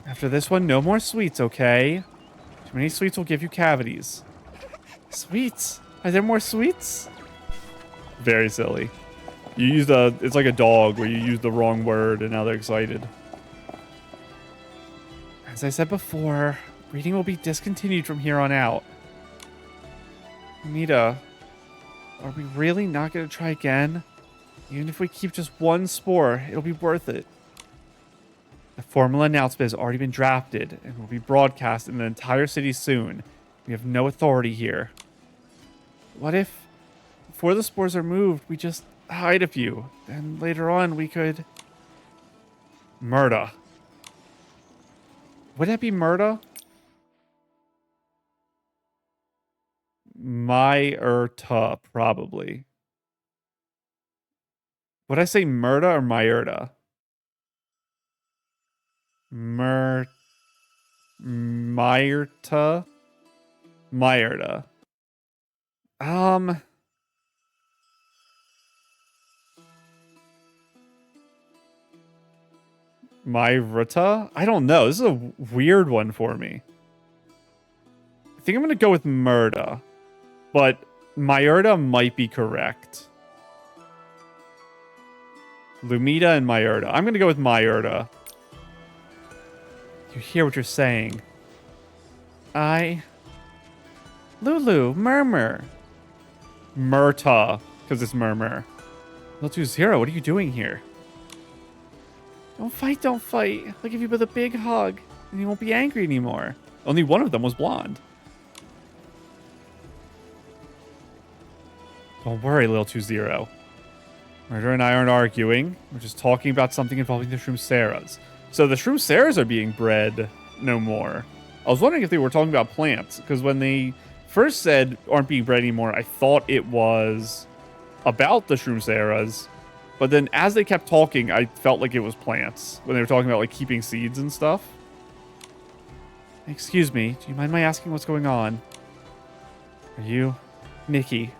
After this one, no more sweets, okay? Too many sweets will give you cavities. Sweets? Are there more sweets? Very silly. You used it's like a dog where you use the wrong word and now they're excited. As I said before, breeding will be discontinued from here on out. Mita, are we really not going to try again? Even if we keep just one spore, it'll be worth it. The formal announcement has already been drafted and will be broadcast in the entire city soon. We have no authority here. What if, before the spores are moved, we just hide a few? Then later on we could... Murda. Would that be Murda? Myrta, probably. Would I say Murda or Myrta? Myrta? Myrta. Myrta? I don't know. This is a weird one for me. I think I'm going to go with Murda. But Myrta might be correct. Lumita and Myrta. I'm going to go with Myrta. You hear what you're saying. Lulu, murmur. Myrta, because it's murmur. Little 20, what are you doing here? Don't fight, don't fight. I'll give you both a big hug, and you won't be angry anymore. Only one of them was blonde. Don't worry, little 20. Murder and I aren't arguing. We're just talking about something involving the Shroomceras. So the Shroomceras are being bred no more. I was wondering if they were talking about plants, because when they first said aren't being bred anymore, I thought it was about the Shroomceras. But then as they kept talking, I felt like it was plants. When they were talking about like keeping seeds and stuff. Excuse me, do you mind my asking what's going on? Are you Nikki?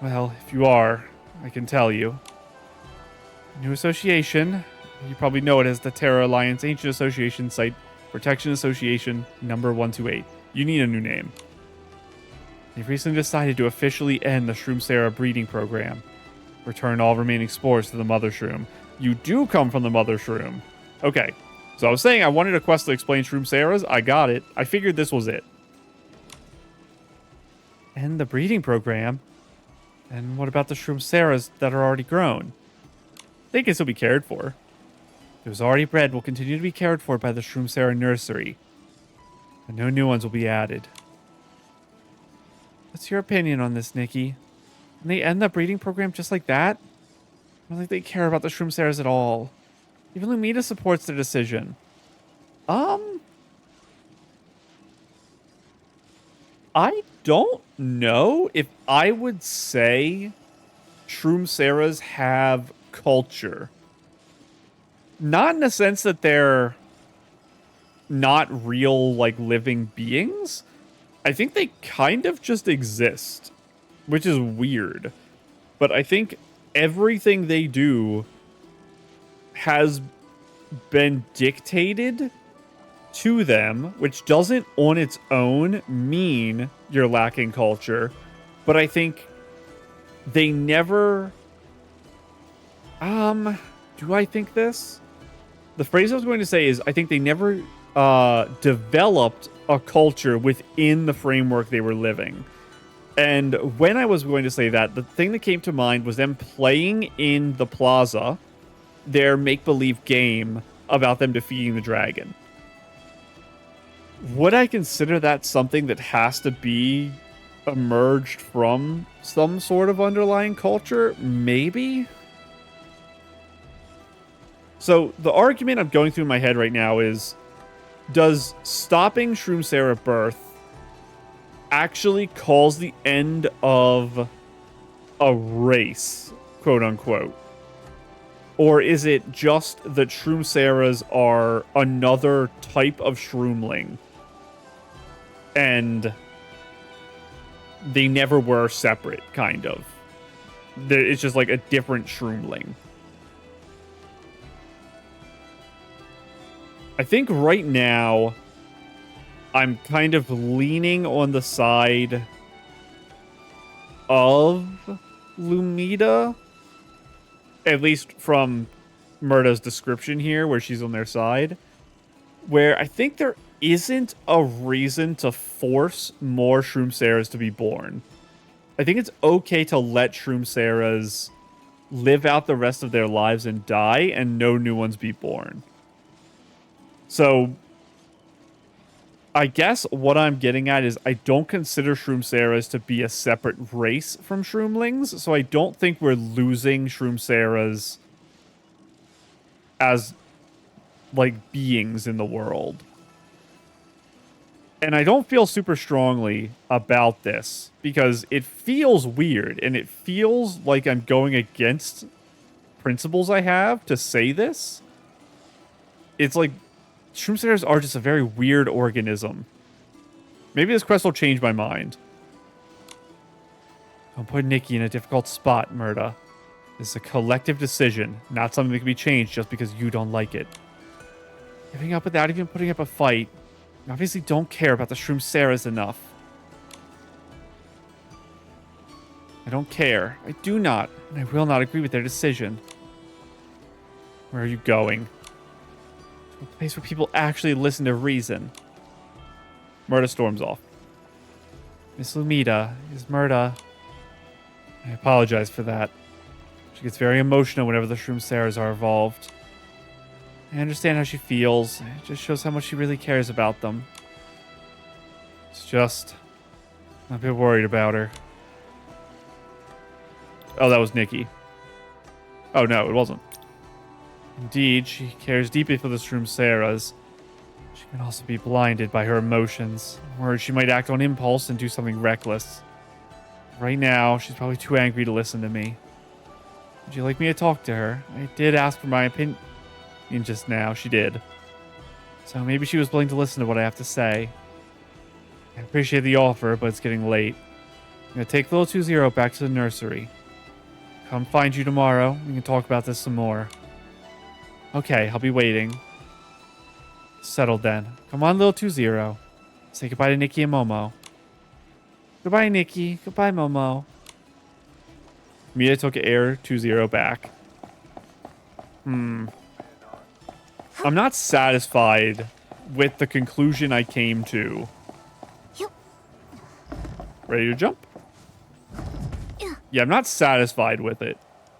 Well, if you are, I can tell you. New association. You probably know it as the Terra Alliance Ancient Association Site Protection Association number 128. You need a new name. They've recently decided to officially end the Shroomcera breeding program. Return all remaining spores to the Mother Shroom. You do come from the Mother Shroom. Okay, so I was saying I wanted a quest to explain Shroomceras. I got it. I figured this was it. End the breeding program? And what about the Shroomceras that are already grown? They can still be cared for. Those already bred will continue to be cared for by the Shroomcera nursery. And no new ones will be added. What's your opinion on this, Nikki? Can they end the breeding program just like that? I don't think they care about the Shroomceras at all. Even Lumita supports their decision. I don't know if I would say Shroomceras have culture. Not in the sense that they're not real, like, living beings. I think they kind of just exist, which is weird. But I think everything they do has been dictated to them, which doesn't on its own mean you're lacking culture. But I think they never... do I think this? The phrase I was going to say is I think they never developed a culture within the framework they were living. And when I was going to say that, the thing that came to mind was them playing in the plaza their make-believe game about them defeating the dragon. Would I consider that something that has to be emerged from some sort of underlying culture? Maybe? So the argument I'm going through in my head right now is, does stopping Shroomcera birth actually cause the end of a race, quote unquote? Or is it just that Shroomceras are another type of Shroomling and they never were separate, kind of? It's just like a different Shroomling. I think right now I'm kind of leaning on the side of Lumita, at least from Murda's description here, where she's on their side, where I think there isn't a reason to force more Shroomceras to be born. I think it's okay to let Shroomceras live out the rest of their lives and die, and no new ones be born. So I guess what I'm getting at is I don't consider Shroomceras to be a separate race from Shroomlings, so I don't think we're losing Shroomceras as, like, beings in the world. And I don't feel super strongly about this because it feels weird and it feels like I'm going against principles I have to say this. It's like Shroomceras are just a very weird organism. Maybe this quest will change my mind. Don't put Nikki in a difficult spot, Murda. This is a collective decision, not something that can be changed just because you don't like it. Giving up without even putting up a fight. You obviously don't care about the Shroomceras enough. I don't care. I do not, and I will not agree with their decision. Where are you going? To a place where people actually listen to reason. Murda storms off. Miss Lumita is Murda. I apologize for that. She gets very emotional whenever the Shroomceras are involved. I understand how she feels. It just shows how much she really cares about them. It's just... I'm a bit worried about her. Oh, that was Nikki. Oh, no, it wasn't. Indeed, she cares deeply for the Shroomceras. She can also be blinded by her emotions, or she might act on impulse and do something reckless. Right now, she's probably too angry to listen to me. Would you like me to talk to her? I did ask for my opinion just now. She did. So maybe she was willing to listen to what I have to say. I appreciate the offer, but it's getting late. I'm going to take little 20 back to the nursery. Come find you tomorrow. We can talk about this some more. Okay, I'll be waiting. Settled then. Come on, little 20. Say goodbye to Nikki and Momo. Goodbye, Nikki. Goodbye, Momo. Mia took Air 20 back. I'm not satisfied with the conclusion I came to. Ready to jump? Yeah, I'm not satisfied with it.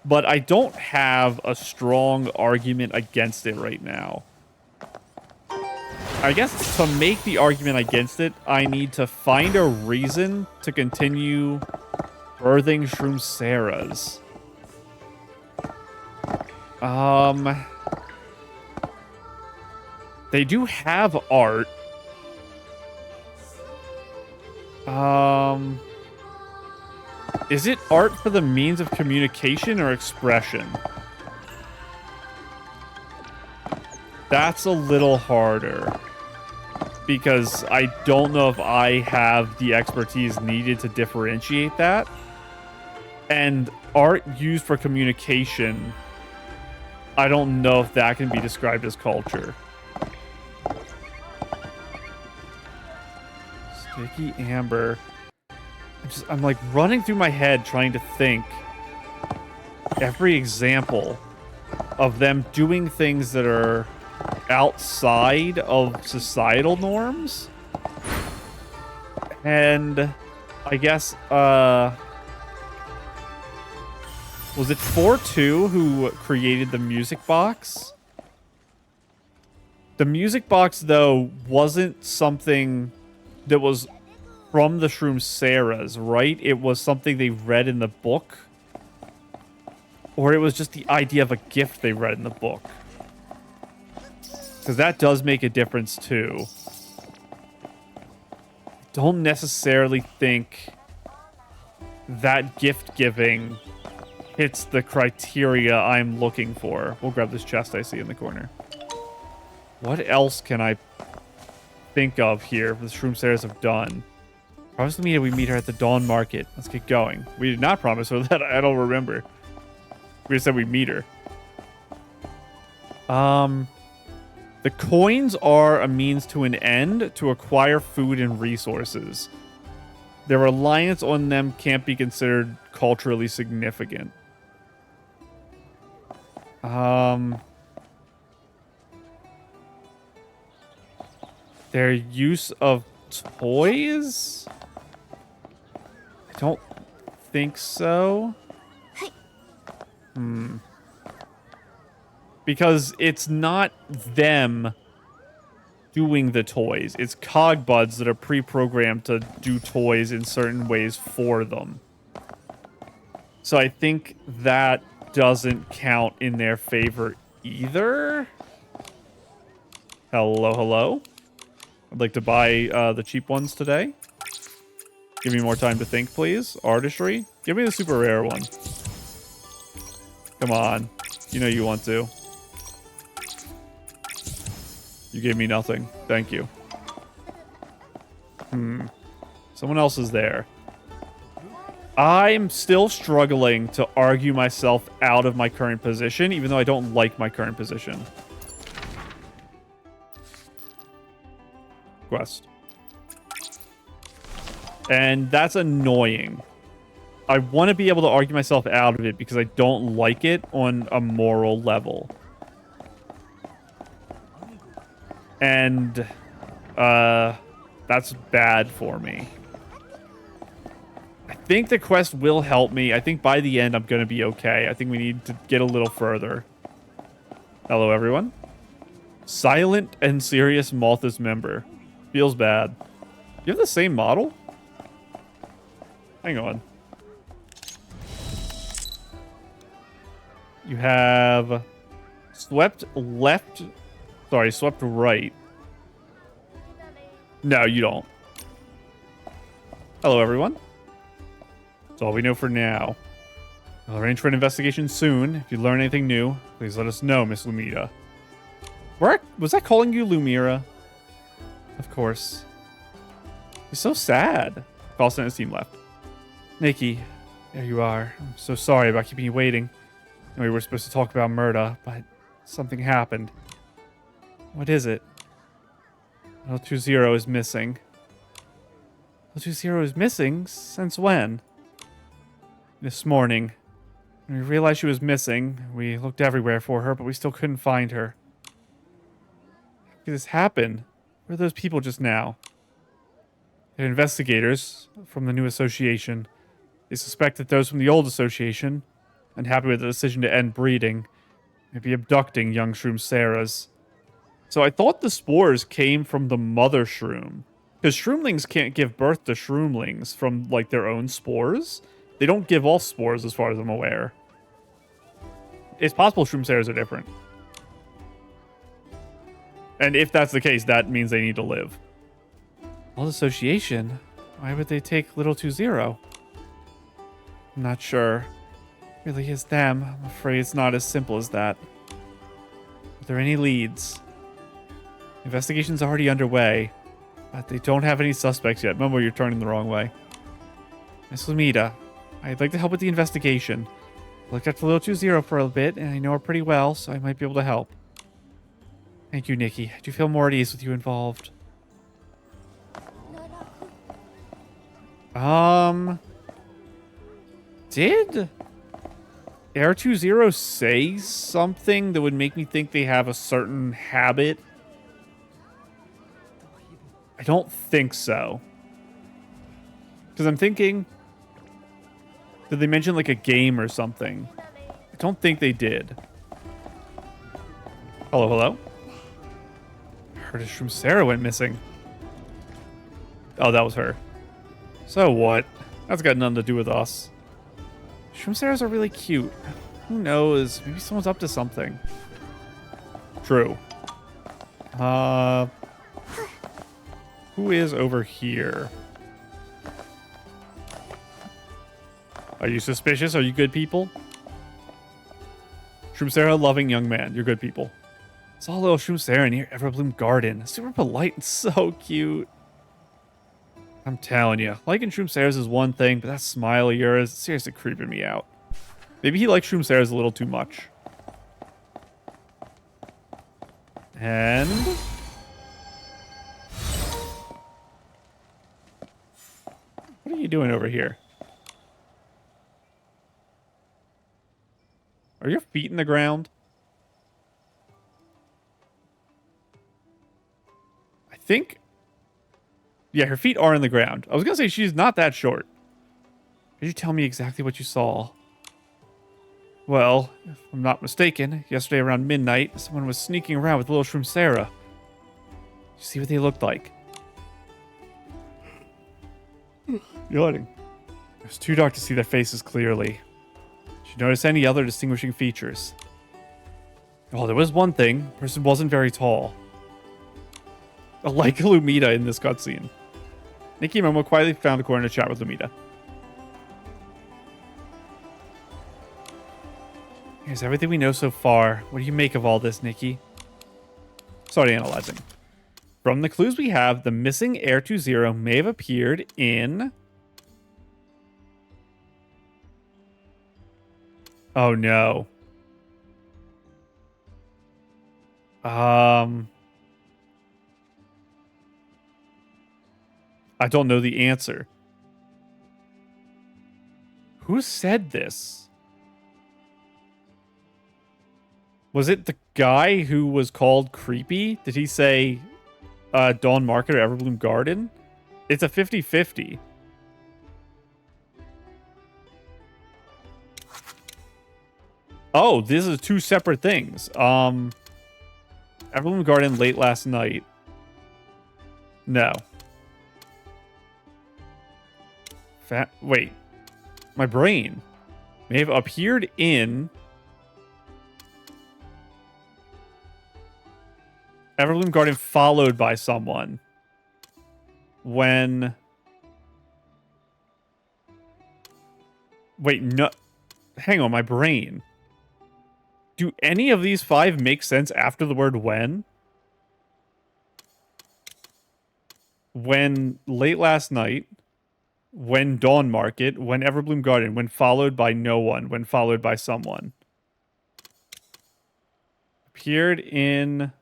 But I don't have a strong argument against it right now. I guess to make the argument against it, I need to find a reason to continue birthing Shroomceras. They do have art. Is it art for the means of communication or expression? That's a little harder. Because I don't know if I have the expertise needed to differentiate that. And art used for communication, I don't know if that can be described as culture. Sticky Amber. I'm like running through my head trying to think every example of them doing things that are outside of societal norms. And I guess, was it 4-2 who created the music box? The music box, though, wasn't something that was from the Shroomceras, right? It was something they read in the book. Or it was just the idea of a gift they read in the book. Because that does make a difference, too. I don't necessarily think that gift-giving hits the criteria I'm looking for. We'll grab this chest I see in the corner. What else can I think of here the Shroomceras have done? Promise me we meet her at the Dawn Market. Let's get going. We did not promise her that. I don't remember. We just said we'd meet her. The coins are a means to an end to acquire food and resources. Their reliance on them can't be considered culturally significant. Their use of toys? I don't think so. Because it's not them doing the toys. It's cog buds that are pre-programmed to do toys in certain ways for them. So I think that doesn't count in their favor either. Hello, hello. I'd like to buy the cheap ones today. Give me more time to think, please. Artistry. Give me the super rare one. Come on. You know you want to. You gave me nothing. Thank you. Someone else is there. I'm still struggling to argue myself out of my current position, even though I don't like my current position. Quest. And that's annoying. I want to be able to argue myself out of it because I don't like it on a moral level. And that's bad for me. I think the quest will help me. I think by the end I'm going to be okay. I think we need to get a little further. Hello, everyone. Silent and serious Malthus member. Feels bad. You have the same model? Hang on. You have swept left. Sorry, swept right. No, you don't. Hello, everyone. That's all we know for now. I'll arrange for an investigation soon. If you learn anything new, please let us know, Miss Lumira. Was I calling you Lumira? Of course. He's so sad. Carlson and his team left. Nikki, there you are. I'm so sorry about keeping you waiting. We were supposed to talk about Murda, but something happened. What is it? L20 is missing. L20 is missing? Since when? This morning. When we realized she was missing, we looked everywhere for her, but we still couldn't find her. How could this happen? Where are those people just now? They're investigators from the new association. They suspect that those from the old association, unhappy with the decision to end breeding, may be abducting young shroom Sarahs. So I thought the spores came from the mother shroom. Because shroomlings can't give birth to shroomlings from, like, their own spores. They don't give off spores as far as I'm aware. It's possible shroom Sarahs are different. And if that's the case, that means they need to live. Old association? Why would they take little 20? I'm not sure. It really is them. I'm afraid it's not as simple as that. Are there any leads? Investigation's already underway, but they don't have any suspects yet. Momo, you're turning the wrong way. Miss Lumita, I'd like to help with the investigation. I looked after little 20 for a bit, and I know her pretty well, so I might be able to help. Thank you, Nikki. I do feel more at ease with you involved. Did Air20 say something that would make me think they have a certain habit? I don't think so. Because I'm thinking, did they mention like a game or something? I don't think they did. Hello, hello? I heard a shroom Sarah went missing. Oh, that was her. So what? That's got nothing to do with us. Shroom Sarahs are really cute. Who knows? Maybe someone's up to something. True. Who is over here? Are you suspicious? Are you good people? Shroom Sarah, loving young man. You're good people. Saw a little Shroom Sarah near Everbloom Garden. Super polite and so cute. I'm telling you, liking Shroom Sarahs is one thing, but that smile of yours is seriously creeping me out. Maybe he likes Shroom Sarahs a little too much. And what are you doing over here? Are your feet in the ground? I think... yeah, her feet are in the ground. I was going to say she's not that short. Could you tell me exactly what you saw? Well, if I'm not mistaken, yesterday around midnight, someone was sneaking around with little Shroom Sarah. See what they looked like. Yawning. It was too dark to see their faces clearly. Did you notice any other distinguishing features? Oh, there was one thing. The person wasn't very tall. Like Lumita in this cutscene. Nikki and Momo quietly found a corner to chat with Lumita. Here's everything we know so far. What do you make of all this, Nikki? Start analyzing. From the clues we have, the missing Air 20 may have appeared in... Oh, no. I don't know the answer. Who said this? Was it the guy who was called Creepy? Did he say Dawn Market or Everbloom Garden? It's a 50-50. Oh, this is two separate things. Everbloom Garden late last night. No. Wait. My brain may have appeared in Everbloom Garden followed by someone when... Wait, no. Hang on, my brain. Do any of these 5 make sense after the word when? When late last night, when Dawn Market, when Everbloom Garden, when followed by no one, when followed by someone. Appeared in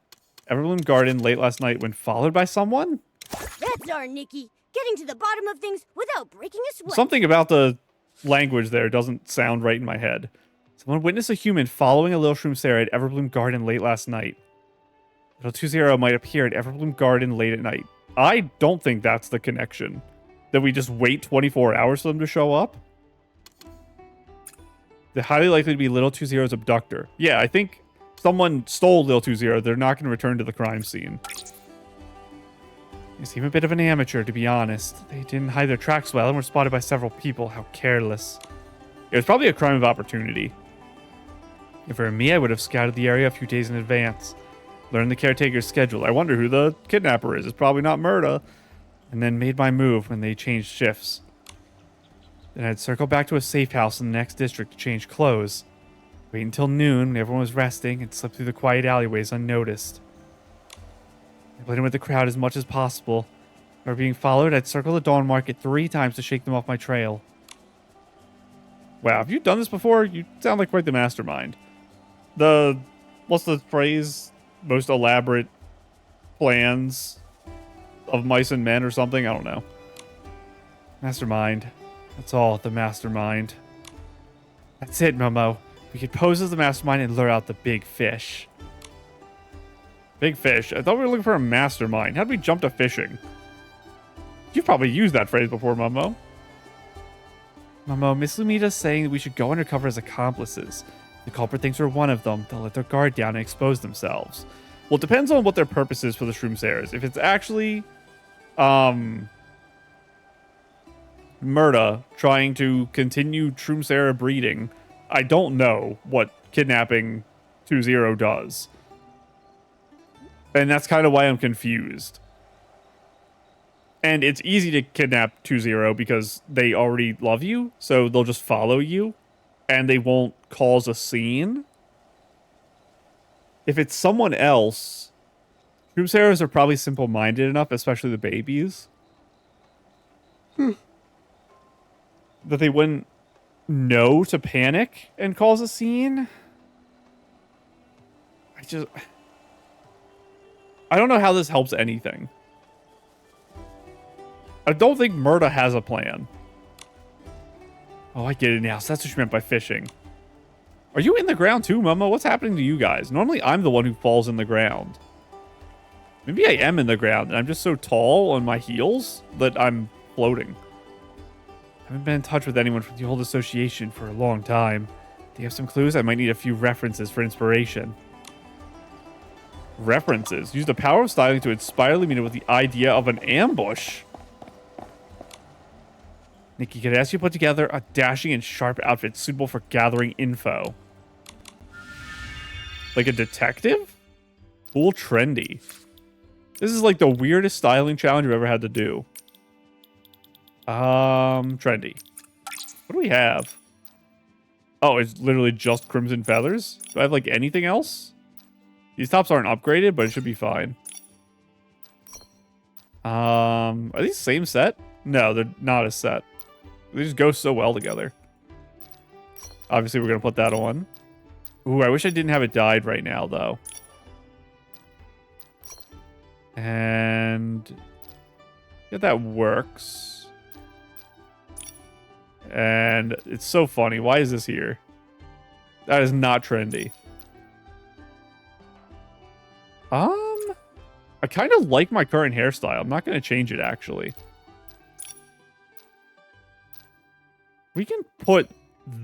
Everbloom Garden late last night when followed by someone? That's our Nikki, getting to the bottom of things without breaking a sweat. Something about the language there doesn't sound right in my head. Someone witnessed a human following a little shroom Sarah at Everbloom Garden late last night. Little 20 might appear at Everbloom Garden late at night. I don't think that's the connection. That we just wait 24 hours for them to show up? They're highly likely to be Little 20's abductor. Yeah, I think someone stole Little 20. They're not going to return to the crime scene. They seem a bit of an amateur, to be honest. They didn't hide their tracks well and were spotted by several people. How careless. It was probably a crime of opportunity. If it were me, I would have scouted the area a few days in advance. Learned the caretaker's schedule. I wonder who the kidnapper is. It's probably not Murda. And then made my move when they changed shifts. Then I'd circle back to a safe house in the next district to change clothes. Wait until noon when everyone was resting and slip through the quiet alleyways unnoticed. I blend in with the crowd as much as possible. If I were being followed, I'd circle the Dawn Market 3 times to shake them off my trail. Wow, have you done this before? You sound like quite the mastermind. What's the phrase? Most elaborate plans of mice and men or something? I don't know. Mastermind. That's all, the mastermind. That's it, Momo. We could pose as the mastermind and lure out the big fish. Big fish? I thought we were looking for a mastermind. How'd we jump to fishing? You've probably used that phrase before, Momo. Momo, Miss Lumita's saying that we should go undercover as accomplices. The culprit thinks we're one of them. They'll let their guard down and expose themselves. Well, it depends on what their purpose is for the Shroom Sayers. If it's actually, Murda trying to continue Shroom Sayer breeding, I don't know what kidnapping 20 does. And that's kind of why I'm confused. And it's easy to kidnap 20 because they already love you, so they'll just follow you, and they won't cause a scene. If it's someone else, Shroom Sayers are probably simple-minded enough, especially the babies, that they wouldn't know to panic and cause a scene. I don't know how this helps anything. I don't think Murda has a plan. Oh, I get it now. So that's what she meant by fishing. Are you in the ground too, Momo? What's happening to you guys? Normally, I'm the one who falls in the ground. Maybe I am in the ground, and I'm just so tall on my heels that I'm floating. I haven't been in touch with anyone from the old association for a long time. Do you have some clues? I might need a few references for inspiration. References. Use the power of styling to inspire Lumina with the idea of an ambush. Nikki could ask you to put together a dashing and sharp outfit suitable for gathering info. Like a detective? Cool, trendy. This is like the weirdest styling challenge we've ever had to do. Trendy. What do we have? Oh, it's literally just crimson feathers? Do I have like anything else? These tops aren't upgraded, but it should be fine. Are these same set? No, they're not a set. They just go so well together. Obviously, we're going to put that on. Ooh, I wish I didn't have it dyed right now, though. And... yeah, that works. And it's so funny. Why is this here? That is not trendy. I kind of like my current hairstyle. I'm not going to change it, actually. We can put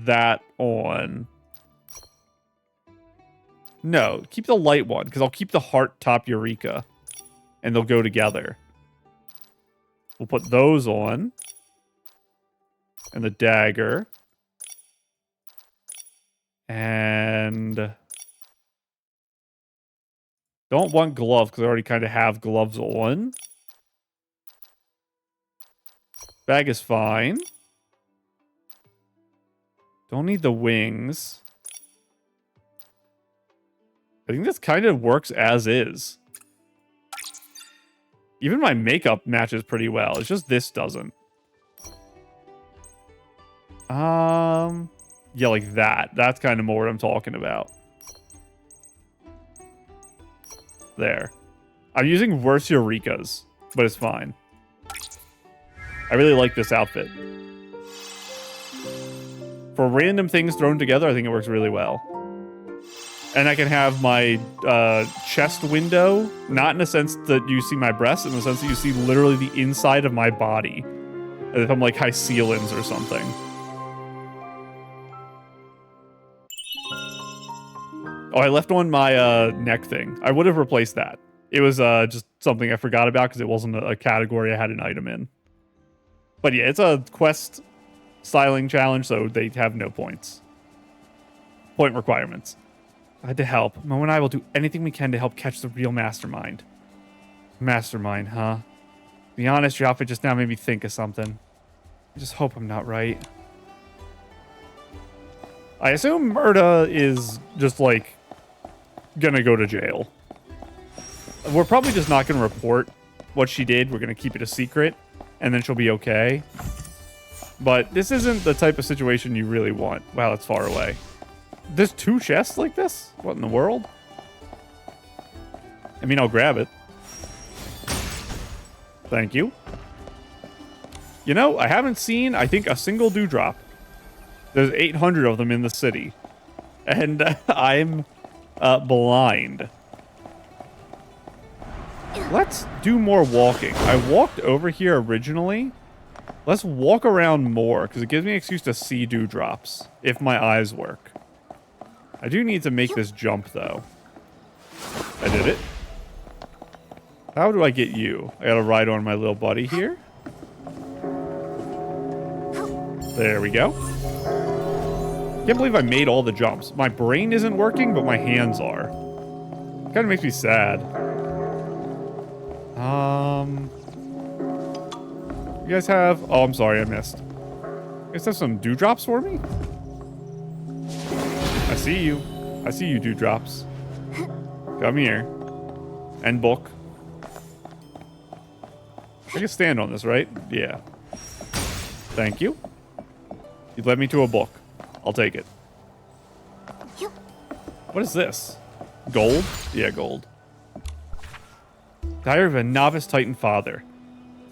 that on. No, keep the light one, because I'll keep the heart top Eureka. And they'll go together. We'll put those on. And the dagger. And... don't want gloves, because I already kind of have gloves on. Bag is fine. Don't need the wings. I think this kind of works as is. Even my makeup matches pretty well. It's just this doesn't. Yeah, like that. That's kind of more what I'm talking about. There. I'm using worse Eurekas, but it's fine. I really like this outfit. For random things thrown together, I think it works really well. And I can have my chest window, not in the sense that you see my breasts, in the sense that you see literally the inside of my body. As if I'm like Hycealins or something. Oh, I left on my neck thing. I would have replaced that. It was just something I forgot about because it wasn't a category I had an item in. But yeah, it's a quest styling challenge, so they have no points. Point requirements. I had to help. Mo and I will do anything we can to help catch the real mastermind. Mastermind, huh? To be honest, your outfit just now made me think of something. I just hope I'm not right. I assume Murda is just, like, gonna go to jail. We're probably just not gonna report what she did. We're gonna keep it a secret, and then she'll be okay. But this isn't the type of situation you really want. Wow, that's far away. There's two chests like this? What in the world? I mean, I'll grab it. Thank you. You know, I haven't seen, I think, a single dewdrop. There's 800 of them in the city. And I'm blind. Let's do more walking. I walked over here originally. Let's walk around more, because it gives me an excuse to see dewdrops, if my eyes work. I do need to make this jump, though. I did it. How do I get you? I gotta ride on my little buddy here. There we go. Can't believe I made all the jumps. My brain isn't working, but my hands are. Kind of makes me sad. You guys have... oh, I'm sorry, I missed. You guys have some dewdrops for me? I see you. I see you, dewdrops. Come here. And book. I can stand on this, right? Yeah. Thank you. You led me to a book. I'll take it. What is this? Gold? Yeah, gold. Diary of a Novice Titan Father.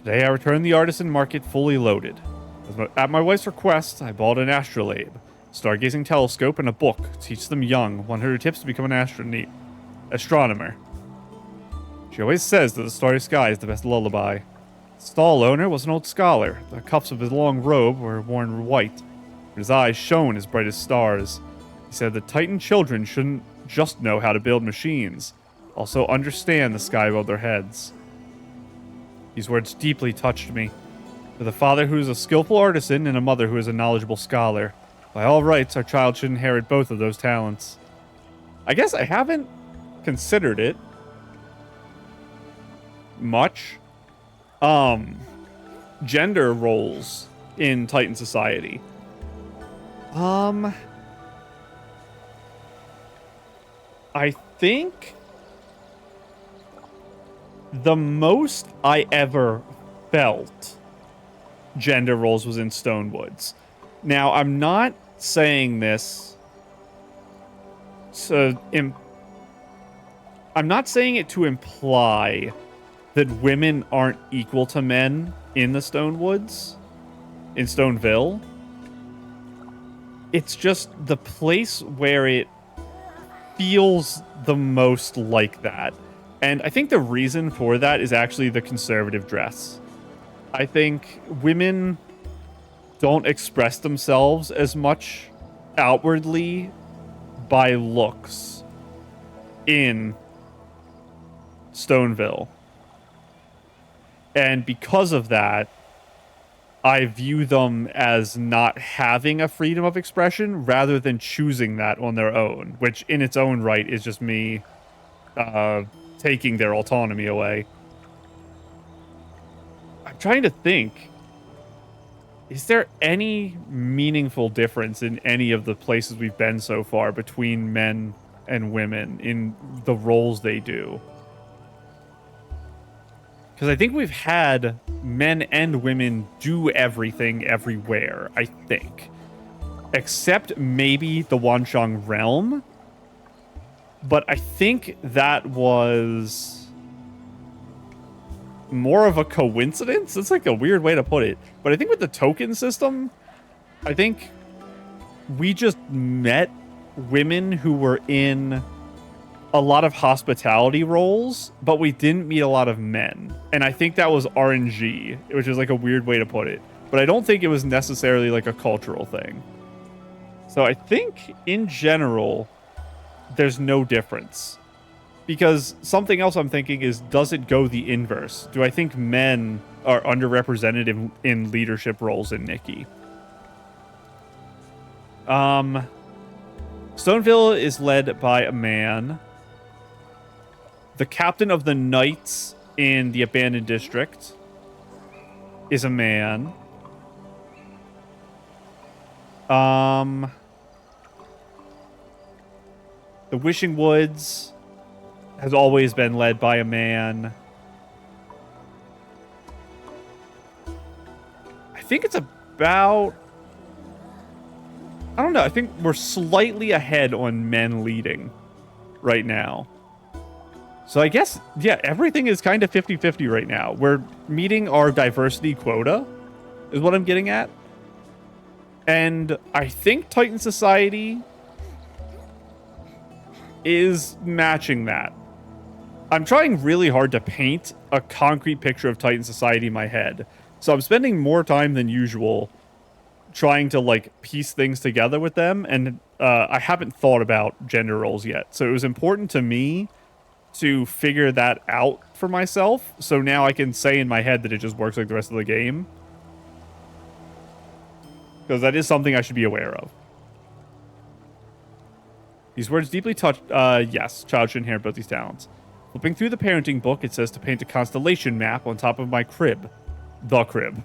Today I returned the artisan market fully loaded. At my wife's request, I bought an astrolabe, stargazing telescope, and a book to teach them young 100 tips to become an astronomer. She always says that the starry sky is the best lullaby. The stall owner was an old scholar. The cuffs of his long robe were worn white, but his eyes shone as bright as stars. He said that Titan children shouldn't just know how to build machines. Also understand the sky above their heads. These words deeply touched me. With a father who is a skillful artisan and a mother who is a knowledgeable scholar. By all rights, our child should inherit both of those talents. I guess I haven't considered it much. Gender roles in Titan society. I think the most I ever felt gender roles was in Stonewoods. Now, I'm not saying this I'm not saying it to imply that women aren't equal to men in the Stonewoods, in Stoneville. It's just the place where it feels the most like that. And I think the reason for that is actually the conservative dress. I think women don't express themselves as much outwardly by looks in Stoneville. And because of that, I view them as not having a freedom of expression rather than choosing that on their own, which in its own right is just me taking their autonomy away. I'm trying to think. Is there any meaningful difference in any of the places we've been so far between men and women in the roles they do? Because I think we've had men and women do everything everywhere, I think. Except maybe the Wanshang realm. But I think that was more of a coincidence. It's like a weird way to put it. But I think with the token system, I think we just met women who were in a lot of hospitality roles, but we didn't meet a lot of men. And I think that was RNG, which is like a weird way to put it. But I don't think it was necessarily like a cultural thing. So I think in general, there's no difference. Because something else I'm thinking is, does it go the inverse? Do I think men are underrepresented in leadership roles in Nikki? Stoneville is led by a man. The captain of the knights in the abandoned district is a man. The Wishing Woods has always been led by a man. I think it's about... I don't know. I think we're slightly ahead on men leading right now. So I guess, yeah, everything is kind of 50-50 right now. We're meeting our diversity quota, is what I'm getting at. And I think Titan Society is matching that. I'm trying really hard to paint a concrete picture of Titan Society in my head. So I'm spending more time than usual trying to, like, piece things together with them. And I haven't thought about gender roles yet. So it was important to me to figure that out for myself. So now I can say in my head that it just works like the rest of the game. Because that is something I should be aware of. These words deeply touched... yes, child should inherit both these talents. Flipping through the parenting book, it says to paint a constellation map on top of my crib. The crib.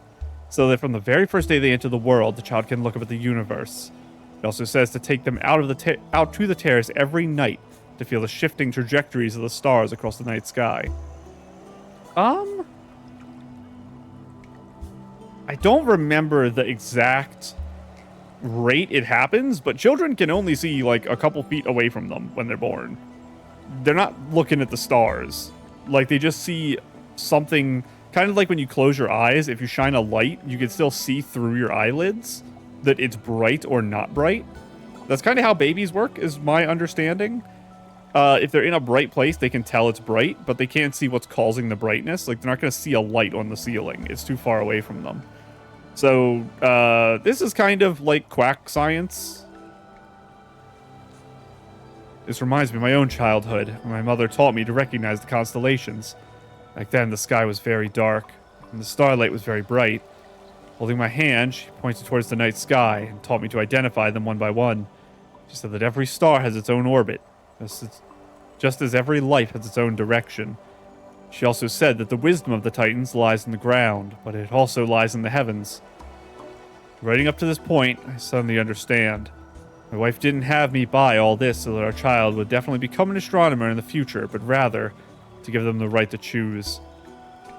So that from the very first day they enter the world, the child can look up at the universe. It also says to take them out to the terrace every night to feel the shifting trajectories of the stars across the night sky. I don't remember the exact rate it happens, but children can only see like a couple feet away from them when they're born. They're not looking at the stars. Like, they just see something, kind of like when you close your eyes, if you shine a light, you can still see through your eyelids that it's bright or not bright. That's kind of how babies work, is my understanding. If they're in a bright place, they can tell it's bright, but they can't see what's causing the brightness. Like, they're not going to see a light on the ceiling. It's too far away from them. So, this is kind of like quack science. This reminds me of my own childhood, when my mother taught me to recognize the constellations. Back then, the sky was very dark, and the starlight was very bright. Holding my hand, she pointed towards the night sky and taught me to identify them one by one. She said that every star has its own orbit, just as every life has its own direction. She also said that the wisdom of the Titans lies in the ground, but it also lies in the heavens. Writing up to this point, I suddenly understand. My wife didn't have me buy all this so that our child would definitely become an astronomer in the future, but rather to give them the right to choose.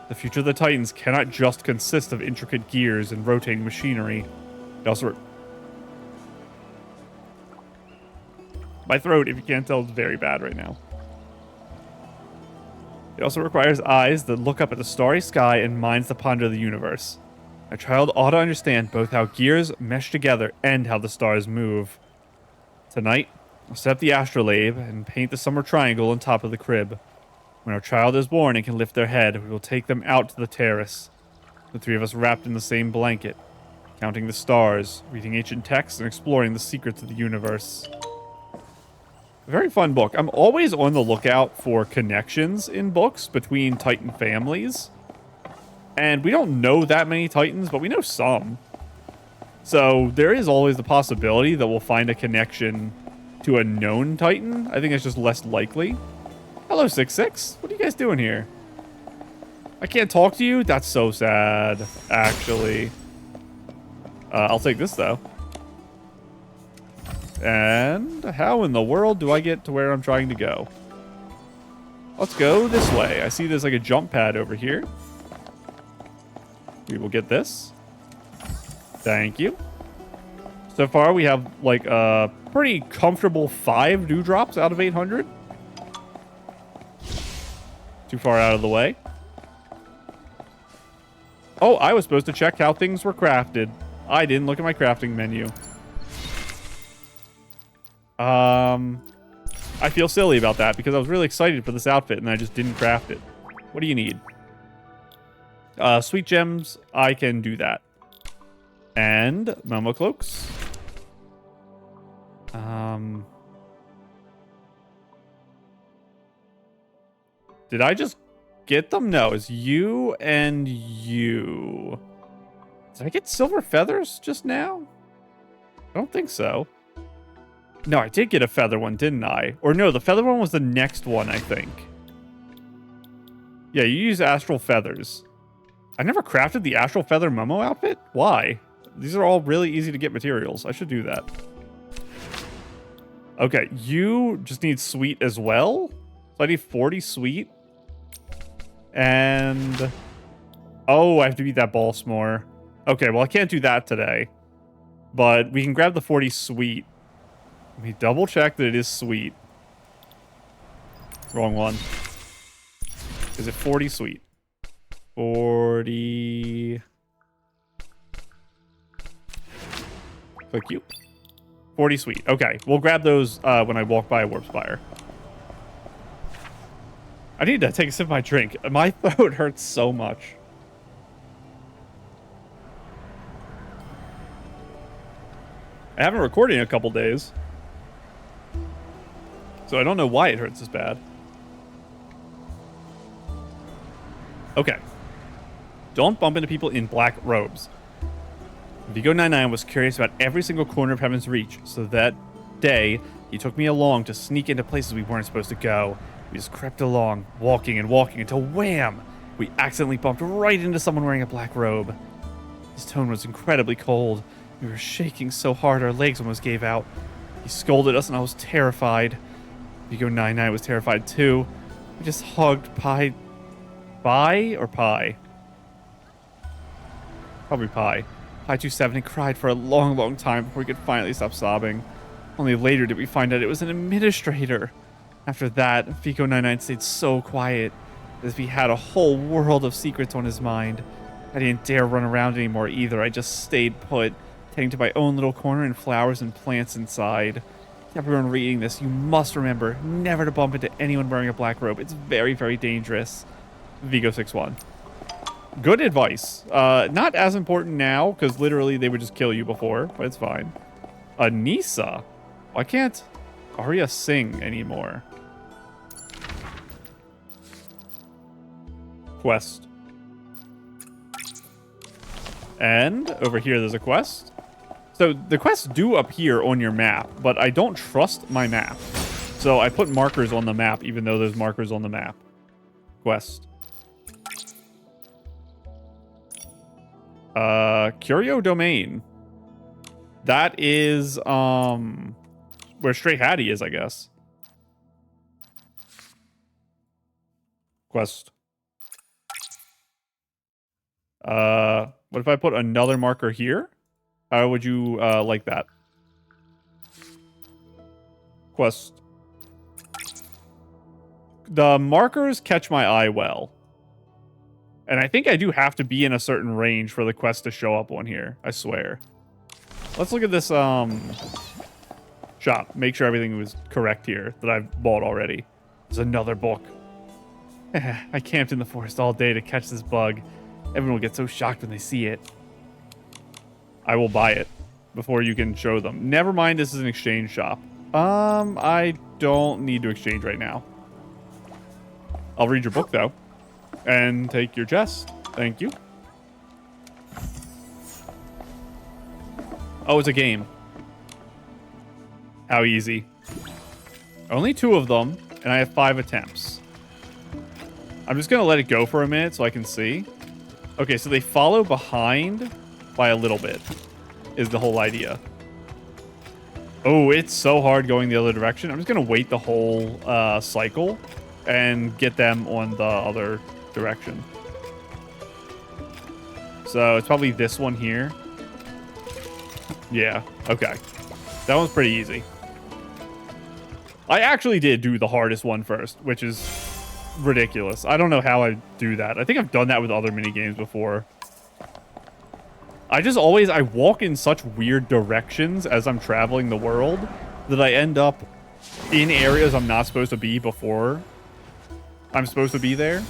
The future of the Titans cannot just consist of intricate gears and rotating machinery. It also... My throat, if you can't tell, is very bad right now. It also requires eyes that look up at the starry sky and minds that ponder the universe. A child ought to understand both how gears mesh together and how the stars move. Tonight, I'll set up the astrolabe and paint the summer triangle on top of the crib. When our child is born and can lift their head, we will take them out to the terrace. The three of us wrapped in the same blanket, counting the stars, reading ancient texts, and exploring the secrets of the universe. A very fun book. I'm always on the lookout for connections in books between Titan families. And we don't know that many Titans, but we know some. So there is always the possibility that we'll find a connection to a known Titan. I think it's just less likely. Hello, 6-6. What are you guys doing here? I can't talk to you? That's so sad, actually. I'll take this, though. And how in the world do I get to where I'm trying to go? Let's go this way. I see there's like a jump pad over here. We will get this. Thank you. So far, we have like a pretty comfortable 5 dewdrops out of 800. Too far out of the way. Oh, I was supposed to check how things were crafted. I didn't look at my crafting menu. I feel silly about that because I was really excited for this outfit and I just didn't craft it. What do you need? Sweet gems, I can do that. And Momo cloaks. Did I just get them? No, it's you and you. Did I get silver feathers just now? I don't think so. No, I did get a feather one, didn't I? Or no, the feather one was the next one, I think. Yeah, you use astral feathers. I never crafted the astral feather Momo outfit? Why? These are all really easy to get materials. I should do that. Okay, you just need sweet as well? So I need 40 sweet. And... oh, I have to beat that boss more. Okay, well, I can't do that today. But we can grab the 40 sweet. Let me double check that it is sweet. Wrong one. Is it 40 sweet? 40... click you. 40 sweet. Okay, we'll grab those when I walk by a warp spire. I need to take a sip of my drink. My throat hurts so much. I haven't recorded in a couple days. So I don't know why it hurts as bad. Okay. Don't bump into people in black robes. Vigo99 was curious about every single corner of Heaven's Reach, so that day, he took me along to sneak into places we weren't supposed to go. We just crept along, walking and walking, until wham! We accidentally bumped right into someone wearing a black robe. His tone was incredibly cold. We were shaking so hard our legs almost gave out. He scolded us and I was terrified. Vigo99 was terrified too. We just hugged Pi or Pi? Probably Pi. Pi27 cried for a long, long time before we could finally stop sobbing. Only later did we find out it was an administrator. After that, Vigo99 stayed so quiet, as if he had a whole world of secrets on his mind. I didn't dare run around anymore either. I just stayed put, tending to my own little corner and flowers and plants inside. Everyone reading this, you must remember never to bump into anyone wearing a black robe. It's very, very dangerous. Vigo61. Good advice. Not as important now, because literally they would just kill you before, but it's fine. Anissa? Why can't... Arya Singh anymore. Quest. And over here, there's a quest. So the quests do appear on your map, but I don't trust my map. So I put markers on the map, even though there's markers on the map. Quest. Curio Domain. That is, where Stray Hattie is, I guess. Quest. What if I put another marker here? How would you, like that? Quest. The markers catch my eye well. And I think I do have to be in a certain range for the quest to show up on here. I swear. Let's look at this, shop. Make sure everything was correct here that I've bought already. There's another book. I camped in the forest all day to catch this bug. Everyone will get so shocked when they see it. I will buy it before you can show them. Never mind, this is an exchange shop. I don't need to exchange right now. I'll read your book, though. And take your chest. Thank you. Oh, it's a game. How easy. Only 2 of them, and I have 5 attempts. I'm just going to let it go for a minute so I can see. Okay, so they follow behind by a little bit, is the whole idea. Oh, it's so hard going the other direction. I'm just going to wait the whole cycle and get them on the other direction. So it's probably this one here. Yeah, okay. That one's pretty easy. I actually did do the hardest one first, which is ridiculous. I don't know how I do that. I think I've done that with other mini games before. I walk in such weird directions as I'm traveling the world that I end up in areas I'm not supposed to be before I'm supposed to be there.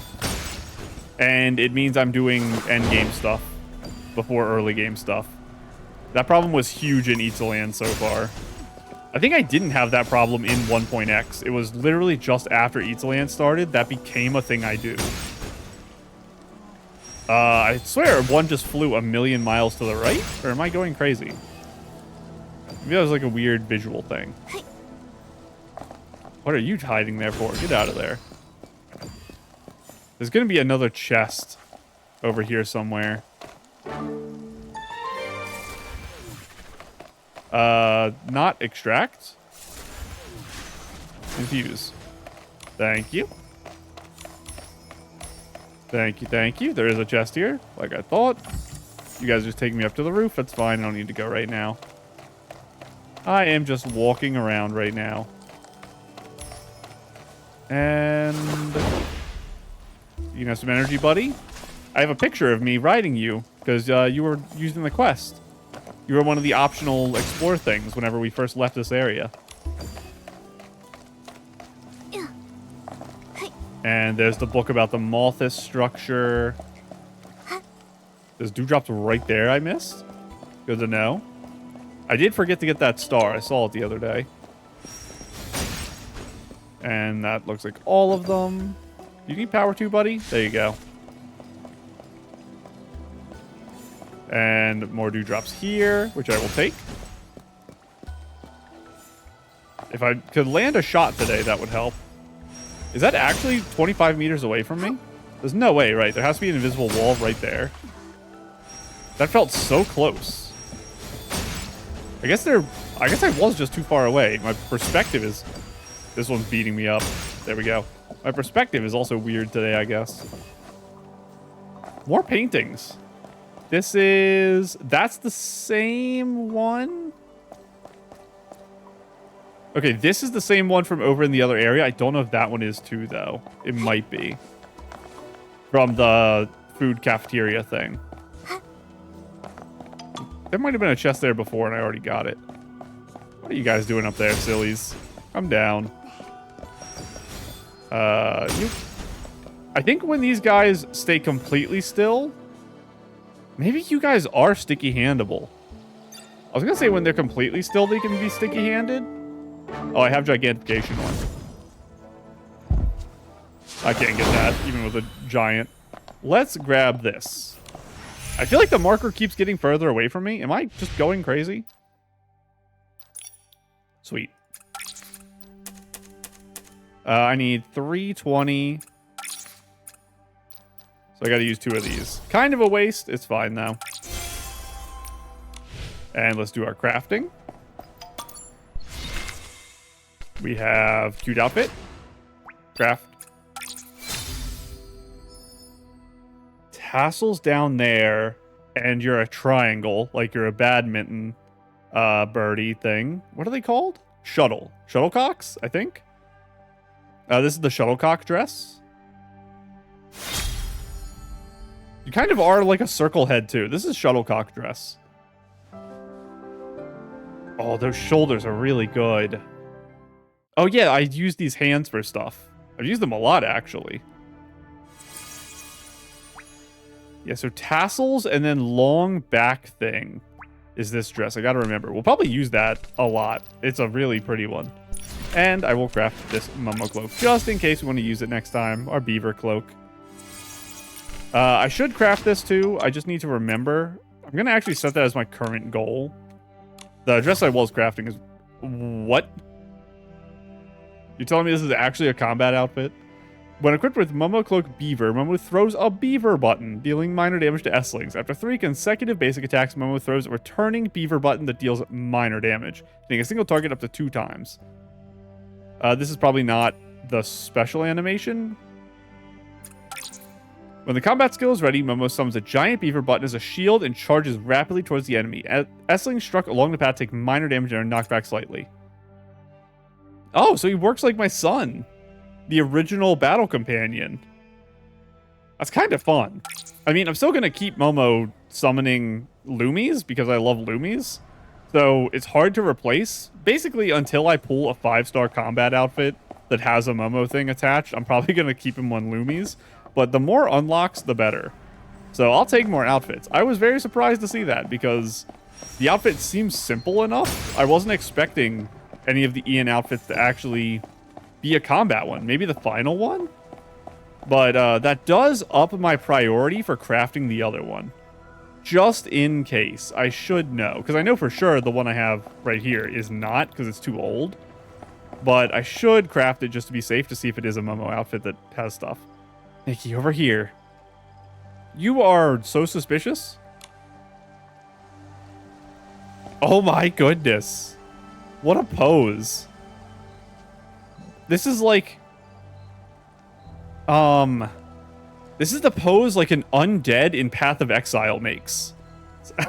And it means I'm doing end game stuff before early game stuff. That problem was huge in Eatsaland so far. I think I didn't have that problem in 1.x. It was literally just after Eatsaland started that became a thing I do. I swear one just flew a million miles to the right? Or am I going crazy? Maybe that was like a weird visual thing. What are you hiding there for? Get out of there. There's going to be another chest over here somewhere. Not extract. Infuse. Thank you. Thank you, thank you. There is a chest here, like I thought. You guys just take me up to the roof. That's fine. I don't need to go right now. I am just walking around right now. And... you know, some energy, buddy? I have a picture of me riding you, because you were using the quest. You were one of the optional explore things whenever we first left this area. And there's the book about the Malthus structure. There's dewdrops right there I missed. Good to know. I did forget to get that star. I saw it the other day. And that looks like all of them. You need power too, buddy? There you go. And more dewdrops here, which I will take. If I could land a shot today, that would help. Is that actually 25 meters away from me? There's no way, right? There has to be an invisible wall right there. That felt so close. I guess I was just too far away. My perspective is... this one's beating me up. There we go. My perspective is also weird today, I guess. More paintings. That's the same one? Okay, this is the same one from over in the other area. I don't know if that one is too, though. It might be. From the food cafeteria thing. There might have been a chest there before and I already got it. What are you guys doing up there, sillies? Come down. I think when these guys stay completely still, maybe you guys are sticky-handable. I was gonna say when they're completely still, they can be sticky-handed. Oh, I have gigantification on. I can't get that, even with a giant. Let's grab this. I feel like the marker keeps getting further away from me. Am I just going crazy? Sweet. I need 320. So I gotta use 2 of these. Kind of a waste. It's fine, though. And let's do our crafting. We have cute outfit. Craft. Tassels down there. And you're a triangle. Like you're a badminton birdie thing. What are they called? Shuttle. Shuttlecocks, I think. This is the shuttlecock dress. You kind of are like a circle head, too. This is shuttlecock dress. Oh, those shoulders are really good. Oh, yeah, I use these hands for stuff. I've used them a lot, actually. Yeah, so tassels and then long back thing is this dress. I gotta remember. We'll probably use that a lot. It's a really pretty one. And I will craft this Momo cloak just in case we want to use it next time. Our beaver cloak. I should craft this too. I just need to remember. I'm going to actually set that as my current goal. The dress I was crafting is... What? You're telling me this is actually a combat outfit? When equipped with Momo Cloak Beaver, Momo throws a beaver button, dealing minor damage to S-Lings. After 3 consecutive basic attacks, Momo throws a returning beaver button that deals minor damage, hitting a single target up to 2 times. This is probably not the special animation. When the combat skill is ready, Momo summons a giant beaver button as a shield and charges rapidly towards the enemy. S-Lings struck along the path take minor damage and are knocked back slightly. Oh, so he works like my son. The original battle companion. That's kind of fun. I mean, I'm still going to keep Momo summoning Loomies because I love Loomies. So it's hard to replace. Basically, until I pull a 5-star combat outfit that has a Momo thing attached, I'm probably going to keep him on Loomies. But the more unlocks, the better. So I'll take more outfits. I was very surprised to see that because the outfit seems simple enough. I wasn't expecting any of the Ian outfits to actually be a combat one. Maybe the final one? But that does up my priority for crafting the other one. Just in case. I should know. Because I know for sure the one I have right here is not, because it's too old. But I should craft it just to be safe to see if it is a Momo outfit that has stuff. Nikki, over here. You are so suspicious. Oh my goodness. What a pose. This is like... This is the pose like an undead in Path of Exile makes.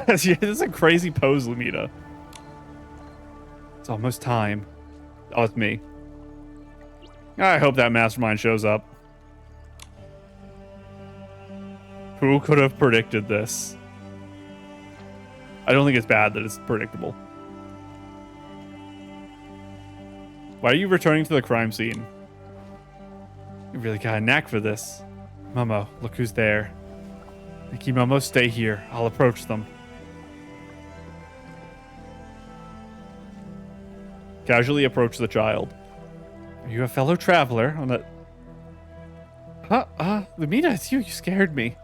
This is a crazy pose, Lumita. It's almost time. Oh, it's me. I hope that mastermind shows up. Who could have predicted this? I don't think it's bad that it's predictable. Why are you returning to the crime scene? You really got a knack for this. Momo, look who's there. Nikki, Momo, stay here. I'll approach them. Casually approach the child. Are you a fellow traveler on that? Lumita, it's you. You scared me.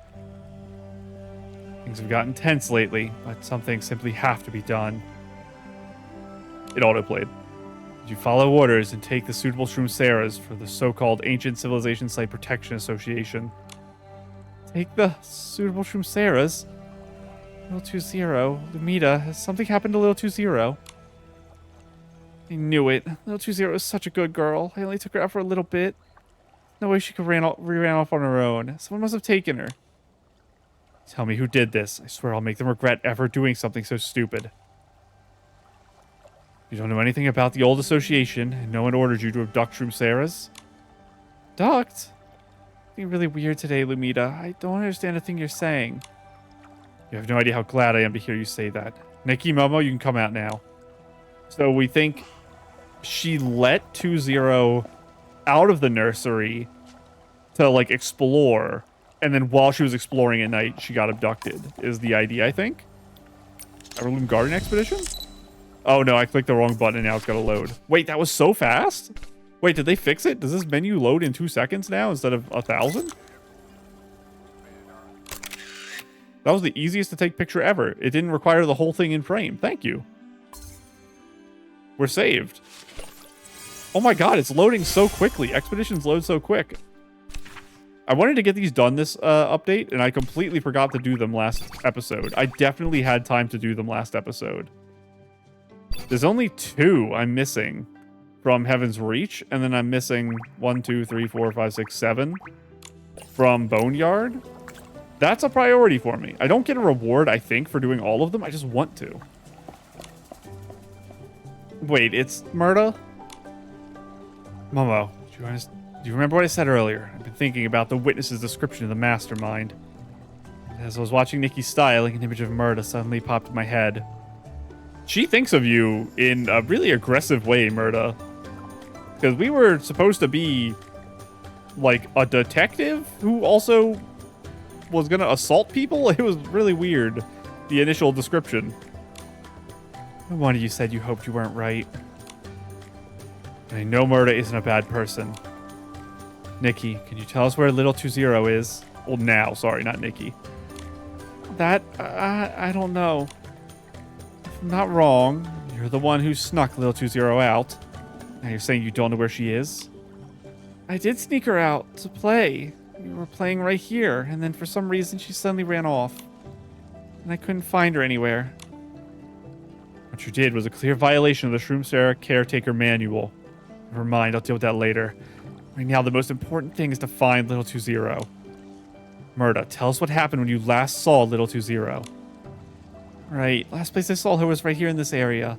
Things have gotten tense lately, but some things simply have to be done. It autoplayed. Did you follow orders and take the suitable shroom Sarahs for the so-called Ancient Civilization Site Protection Association? Take the suitable shroom Sarahs? Little 20, Lumita, has something happened to Little 20? I knew it. Little 20 is such a good girl. I only took her out for a little bit. No way she could ran off on her own. Someone must have taken her. Tell me who did this. I swear I'll make them regret ever doing something so stupid. You don't know anything about the old association, and no one ordered you to abduct Shroom Sarahs? Abduct? Being really weird today, Lumita. I don't understand a thing you're saying. You have no idea how glad I am to hear you say that. Nikki, Momo, you can come out now. So we think she let 20 out of the nursery to, like, explore. And then while she was exploring at night, she got abducted, is the idea, I think. Heirloom Garden Expedition? Oh no, I clicked the wrong button and now it's gotta load. Wait, that was so fast? Wait, did they fix it? Does this menu load in 2 seconds now instead of 1,000? That was the easiest to take picture ever. It didn't require the whole thing in frame. Thank you. We're saved. Oh my god, it's loading so quickly. Expeditions load so quick. I wanted to get these done this update, and I completely forgot to do them last episode. I definitely had time to do them last episode. There's only 2 I'm missing from Heaven's Reach, and then I'm missing 1, 2, 3, 4, 5, 6, 7 from Boneyard. That's a priority for me. I don't get a reward, I think, for doing all of them. I just want to. Wait, it's Murda? Momo, do you remember what I said earlier? I've been thinking about the witness's description of the mastermind. As I was watching Nikki styling, an image of Murda suddenly popped in my head. She thinks of you in a really aggressive way, Murda. Because we were supposed to be, like, a detective who also was gonna assault people? It was really weird, the initial description. No wonder you said you hoped you weren't right. I know Murda isn't a bad person. Nikki, can you tell us where Little 20 is? Well, now, sorry, not Nikki. That, I don't know. If I'm not wrong, you're the one who snuck Little 20 out. Now you're saying you don't know where she is? I did sneak her out to play. We were playing right here, and then for some reason she suddenly ran off. And I couldn't find her anywhere. What you did was a clear violation of the Shroomsera Caretaker Manual. Never mind, I'll deal with that later. Right now, the most important thing is to find Little 20. Murda, tell us what happened when you last saw Little 20. Right, last place I saw her was right here in this area.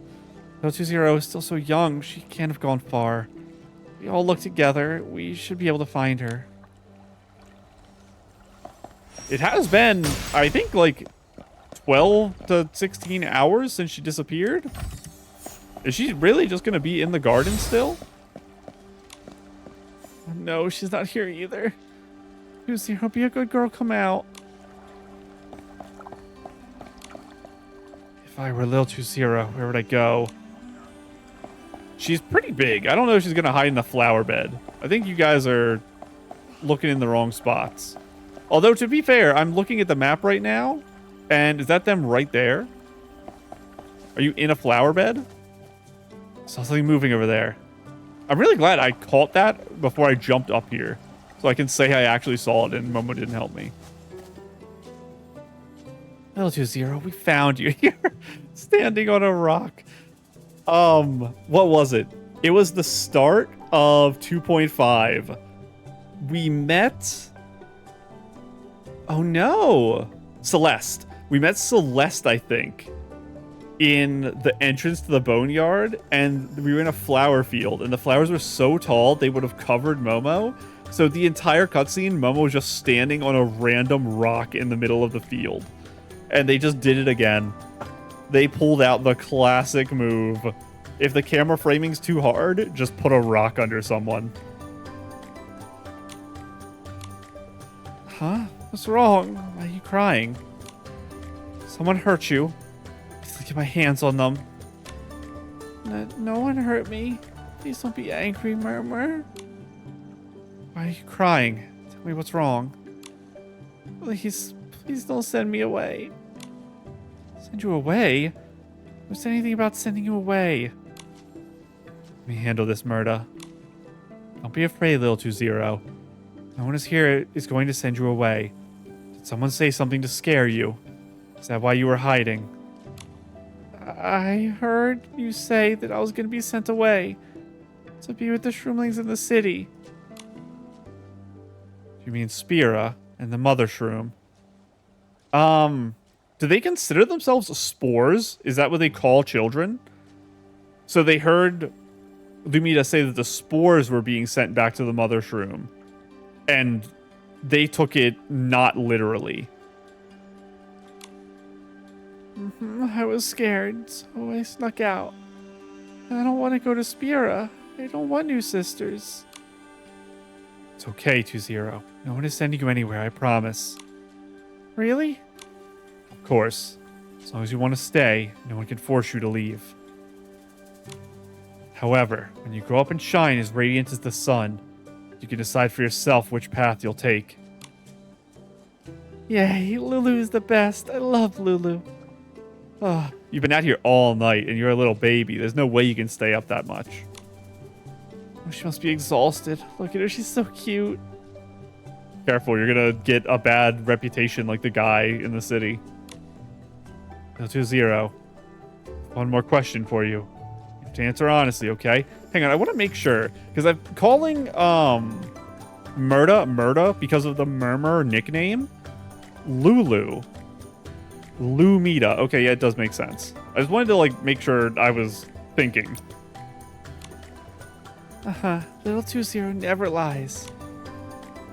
Little 20 is still so young, she can't have gone far. We all look together, we should be able to find her. It has been, I think, like 12 to 16 hours since she disappeared. Is she really just going to be in the garden still? No, she's not here either. 20, be a good girl, come out. If I were Little 20, where would I go? She's pretty big. I don't know if she's going to hide in the flower bed. I think you guys are looking in the wrong spots. Although, to be fair, I'm looking at the map right now, and is that them right there? Are you in a flower bed? I saw something moving over there. I'm really glad I caught that before I jumped up here, so I can say I actually saw it and Momo didn't help me. Little 20, we found you here, standing on a rock. What was it? It was the start of 2.5. We met... Oh no! Celeste. We met Celeste, I think, in the entrance to the boneyard, and we were in a flower field, and the flowers were so tall they would have covered Momo. So the entire cutscene, Momo was just standing on a random rock in the middle of the field. And they just did it again. They pulled out the classic move. If the camera framing's too hard, just put a rock under someone. Huh? What's wrong? Why are you crying? Someone hurt you. Please get my hands on them. No one hurt me. Please don't be angry, Murmur. Why are you crying? Tell me what's wrong. Please don't send me away. Send you away? Who said anything about sending you away? Let me handle this, Murda. Don't be afraid, Little 20. No one is going to send you away. Did someone say something to scare you? Is that why you were hiding? I heard you say that I was going to be sent away to be with the Shroomlings in the city. You mean Spira and the Mother Shroom? Do they consider themselves spores? Is that what they call children? So they heard Lumita say that the spores were being sent back to the Mother Shroom, and they took it not literally. I was scared, so I snuck out. I don't want to go to Spira. I don't want new sisters. It's okay, 20. No one is sending you anywhere, I promise. Really? Of course. As long as you want to stay, no one can force you to leave. However, when you grow up and shine as radiant as the sun, you can decide for yourself which path you'll take. Yay, Lulu is the best. I love Lulu. Oh, you've been out here all night and you're a little baby. There's no way you can stay up that much. Oh, she must be exhausted. Look at her, she's so cute. Careful, you're gonna get a bad reputation like the guy in the city. 020. One more question for you. You have to answer honestly, okay? Hang on, I want to make sure, because I'm calling Murda because of the Murmur nickname. Lulu. Lumita. Okay, yeah, it does make sense. I just wanted to, like, make sure I was thinking. Little 20 never lies.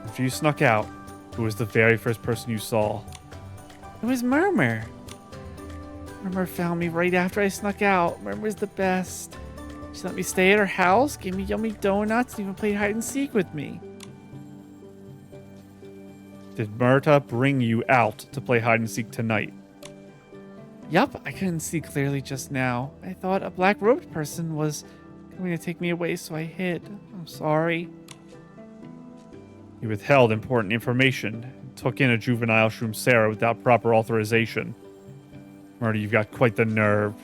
After you snuck out, who was the very first person you saw? It was Murmur. Murmur found me right after I snuck out. Murmur's the best. She let me stay at her house, gave me yummy donuts, and even played hide and seek with me. Did Murta bring you out to play hide and seek tonight? Yup, I couldn't see clearly just now. I thought a black-robed person was coming to take me away, so I hid. I'm sorry. You withheld important information and took in a juvenile Shroom without proper authorization. Murta, you've got quite the nerve.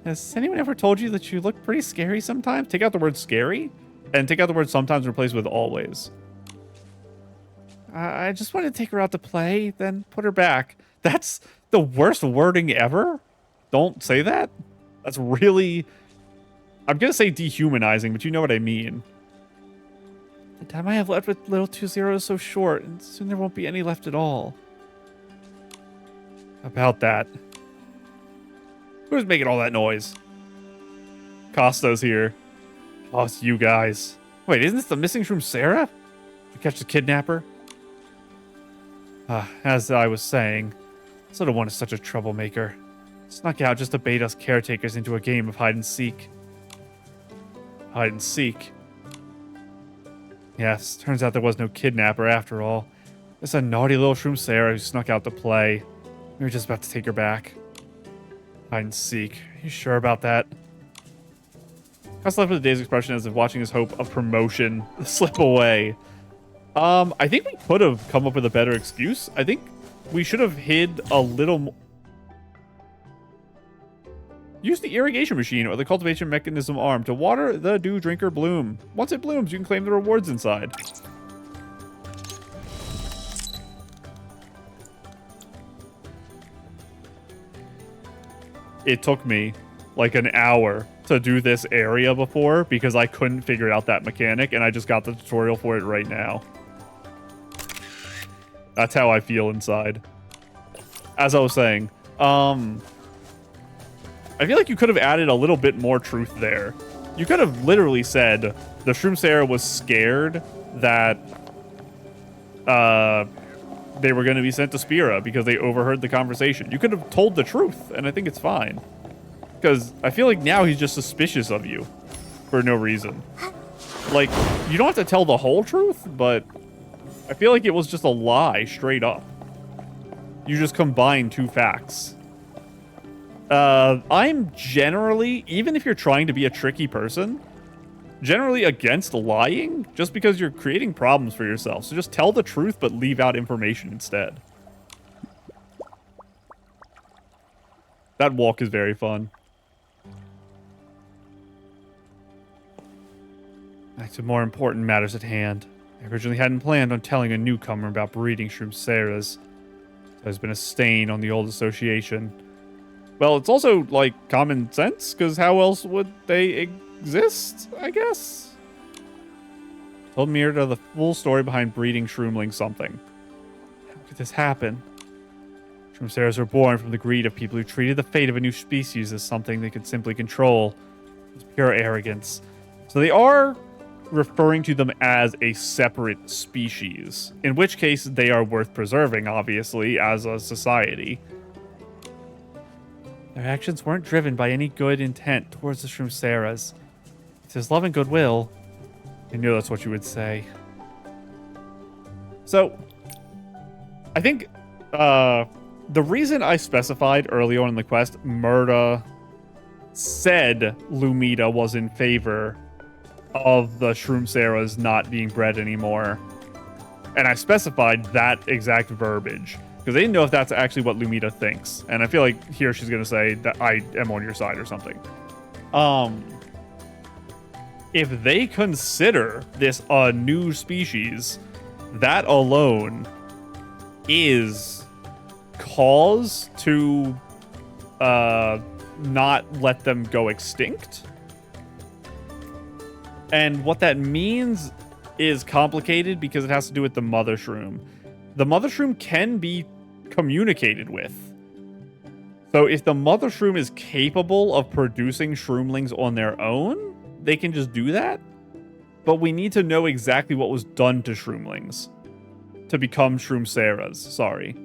Has anyone ever told you that you look pretty scary sometimes? Take out the word scary and take out the word sometimes and replace it with always. I just wanted to take her out to play, then put her back. That's the worst wording ever. Don't say that. That's really... I'm going to say dehumanizing, but you know what I mean. The time I have left with little 20 is so short, and soon there won't be any left at all. About that. Who's making all that noise? Costa's here. Oh, it's you guys. Wait, isn't this the missing Shroom Sarah? We catch the kidnapper? As I was saying, this little one is such a troublemaker. Snuck out just to bait us caretakers into a game of hide and seek. Hide and seek. Yes, turns out there was no kidnapper after all. It's a naughty little Shroom Sarah who snuck out to play. We were just about to take her back. Hide and seek. Are you sure about that? Costa left with the day's expression as if watching his hope of promotion slip away. I think we could have come up with a better excuse. I think we should have hid a little more. Use the irrigation machine or the cultivation mechanism arm to water the dew drinker bloom. Once it blooms, you can claim the rewards inside. It took me like an hour to do this area before because I couldn't figure out that mechanic, and I just got the tutorial for it right now. That's how I feel inside. As I was saying, I feel like you could have added a little bit more truth there. You could have literally said the Shroom Sarah was scared that they were going to be sent to Spira because they overheard the conversation. You could have told the truth, and I think it's fine. Because I feel like now he's just suspicious of you for no reason. Like, you don't have to tell the whole truth, but I feel like it was just a lie straight up. You just combine two facts. I'm generally, even if you're trying to be a tricky person, generally against lying just because you're creating problems for yourself. So just tell the truth, but leave out information instead. That walk is very fun. Back to more important matters at hand. I originally hadn't planned on telling a newcomer about breeding Shroom Sarahs. There's been a stain on the old association. Well, it's also, like, common sense, because how else would they exist, I guess? Told Mirta the full story behind breeding Shroomling something. How could this happen? Shroom Sarahs were born from the greed of people who treated the fate of a new species as something they could simply control. It's pure arrogance. So they are referring to them as a separate species, in which case they are worth preserving, obviously, as a society. Their actions weren't driven by any good intent towards the Shroom Sarahs. It says love and goodwill. I knew that's what you would say. So, I think the reason I specified early on in the quest, Murda said Lumita was in favor of the Shroom Sarahs not being bred anymore. And I specified that exact verbiage because they didn't know if that's actually what Lumita thinks. And I feel like here she's going to say that I am on your side or something. If they consider this a new species, that alone is cause to not let them go extinct. And what that means is complicated because it has to do with the mother shroom. The mother shroom can be communicated with. So if the mother shroom is capable of producing shroomlings on their own, they can just do that. But we need to know exactly what was done to shroomlings to become Shroom Sarahs. Sorry.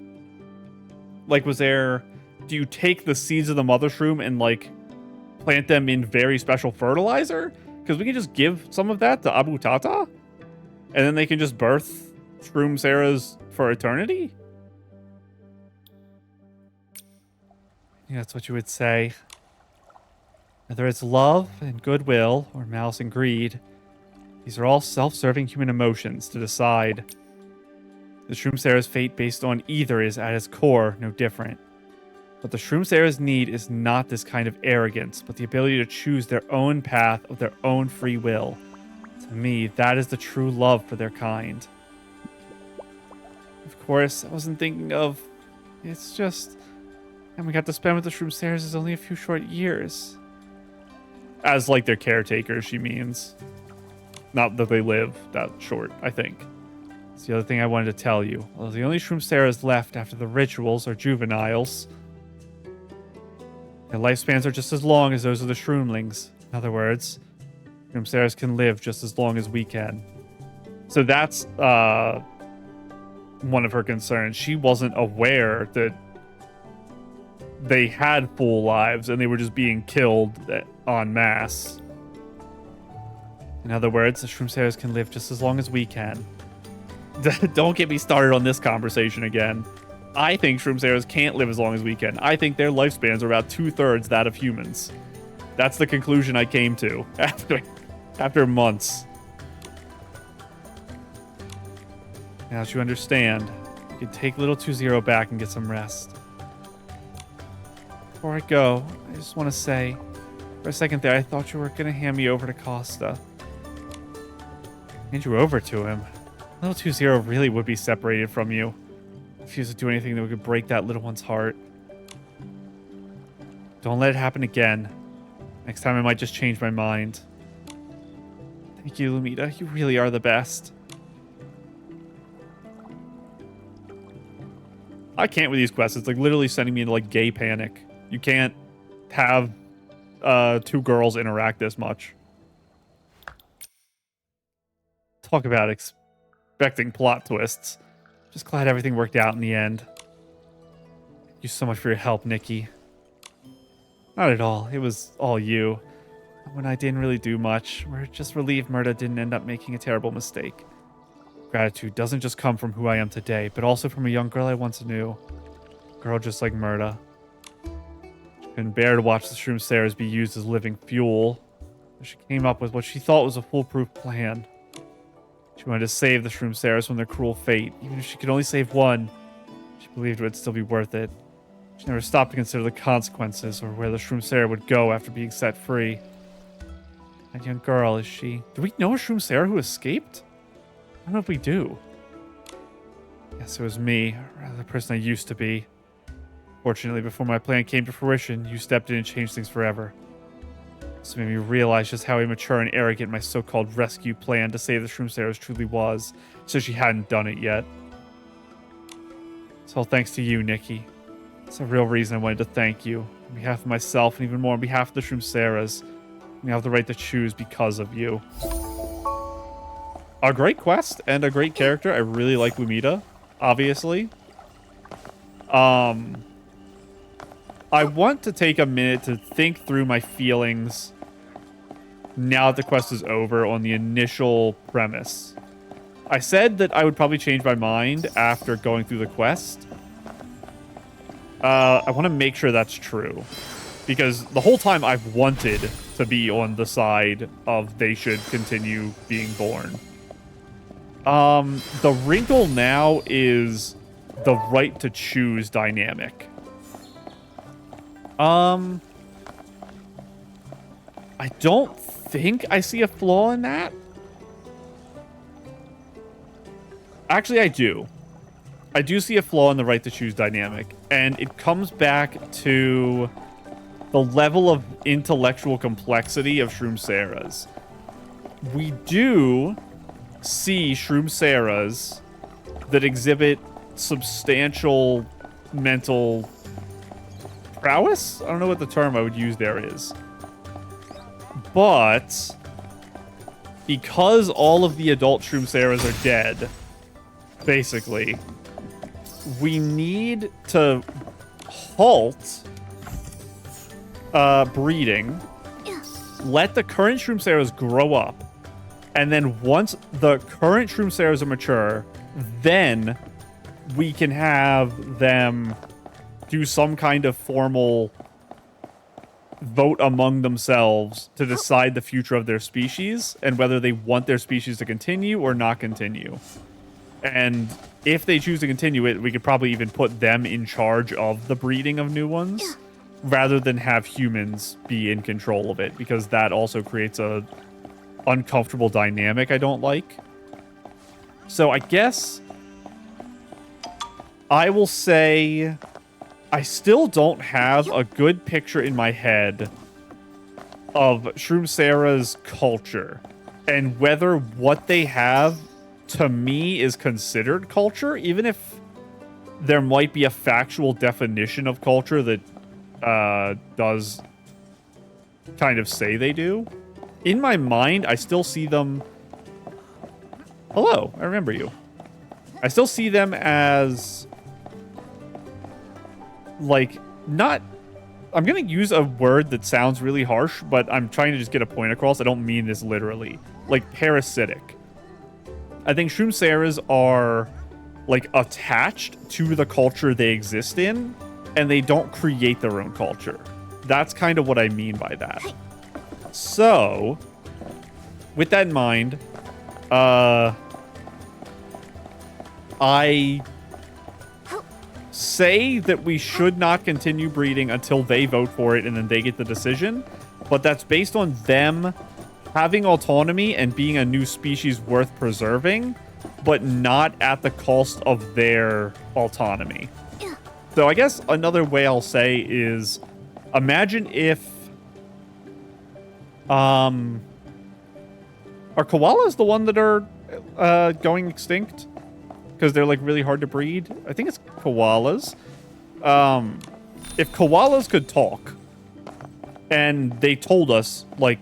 Like, was there... Do you take the seeds of the mother shroom and, like, plant them in very special fertilizer? Because we can just give some of that to Abu Tata? And then they can just birth Shroom Sarahs for eternity? Yeah, that's what you would say. Whether it's love and goodwill, or malice and greed, these are all self-serving human emotions to decide. The Shroom Sarah's fate based on either is, at its core, no different. What the Shroom Sarahs need is not this kind of arrogance, but the ability to choose their own path of their own free will. To me, that is the true love for their kind. Of course, I wasn't thinking of... It's just... And we got to spend with the Shroom Sarahs is only a few short years. As, like, their caretakers, she means. Not that they live that short, I think. It's the other thing I wanted to tell you. Although the only Shroom Sarahs left after the rituals are juveniles. Their lifespans are just as long as those of the Shroomlings. In other words, Shroom Sarahs can live just as long as we can. So that's one of her concerns. She wasn't aware that they had full lives and they were just being killed en masse. In other words, the Shroom Sarahs can live just as long as we can. Don't get me started on this conversation again. I think Shroom Sarahs can't live as long as we can. I think their lifespans are about 2/3 that of humans. That's the conclusion I came to after months. Now that you understand, you can take little 2-0 back and get some rest. Before I go, I just want to say, for a second there, I thought you were going to hand me over to Costa. Hand you over to him? Little 2-0 really would be separated from you. Refuse to do anything that would break that little one's heart. Don't let it happen again. Next time I might just change my mind. Thank you, Lumita. You really are the best. I can't with these quests. It's like literally sending me into like gay panic. You can't have two girls interact this much. Talk about expecting plot twists. Just glad everything worked out in the end. Thank you so much for your help, Nikki. Not at all. It was all you. When I didn't really do much, we're just relieved Murda didn't end up making a terrible mistake. Gratitude doesn't just come from who I am today, but also from a young girl I once knew. A girl just like Murda. She couldn't bear to watch the Shroom Sarahs be used as living fuel. She came up with what she thought was a foolproof plan. She wanted to save the Shroom Sarahs from their cruel fate. Even if she could only save one, she believed it would still be worth it. She never stopped to consider the consequences or where the Shroom Sarah would go after being set free. That young girl, is she... Do we know a Shroom Sarah who escaped? I don't know if we do. Yes, it was me, or rather the person I used to be. Fortunately, before my plan came to fruition, you stepped in and changed things forever. This made me realize just how immature and arrogant my so-called rescue plan to save the Shroom Sarahs truly was, so she hadn't done it yet. It's all thanks to you, Nikki. It's the real reason I wanted to thank you, on behalf of myself and even more on behalf of the Shroom Sarahs. We have the right to choose because of you. A great quest and a great character. I really like Lumita, obviously. I want to take a minute to think through my feelings now that the quest is over on the initial premise. I said that I would probably change my mind after going through the quest. I want to make sure that's true. Because the whole time I've wanted to be on the side of they should continue being born. The wrinkle now is the right to choose dynamic. I don't think I see a flaw in that. Actually, I do. I do see a flaw in the right to choose dynamic. And it comes back to the level of intellectual complexity of Shroom Sarahs. We do see Shroom Sarahs that exhibit substantial mental prowess? I don't know what the term I would use there is. But because all of the adult Shroom Sarahs are dead, basically, we need to halt breeding, let the current Shroom Sarahs grow up, and then once the current Shroom Sarahs are mature, then we can have them do some kind of formal vote among themselves to decide the future of their species and whether they want their species to continue or not continue. And if they choose to continue it, we could probably even put them in charge of the breeding of new ones rather than have humans be in control of it, because that also creates a uncomfortable dynamic I don't like. So I guess I will say I still don't have a good picture in my head of Shroom Sarah's culture and whether what they have to me is considered culture, even if there might be a factual definition of culture that does kind of say they do. In my mind, I still see them... Hello, I remember you. I still see them as... like, not... I'm going to use a word that sounds really harsh, but I'm trying to just get a point across. I don't mean this literally. Like, parasitic. I think Shroom Sarahs are, like, attached to the culture they exist in, and they don't create their own culture. That's kind of what I mean by that. So, with that in mind, I say that we should not continue breeding until they vote for it and then they get the decision, but that's based on them having autonomy and being a new species worth preserving, but not at the cost of their autonomy. So I guess another way I'll say is, imagine if are koalas the one that are going extinct? Because they're, like, really hard to breed? I think it's koalas. If koalas could talk, and they told us, like,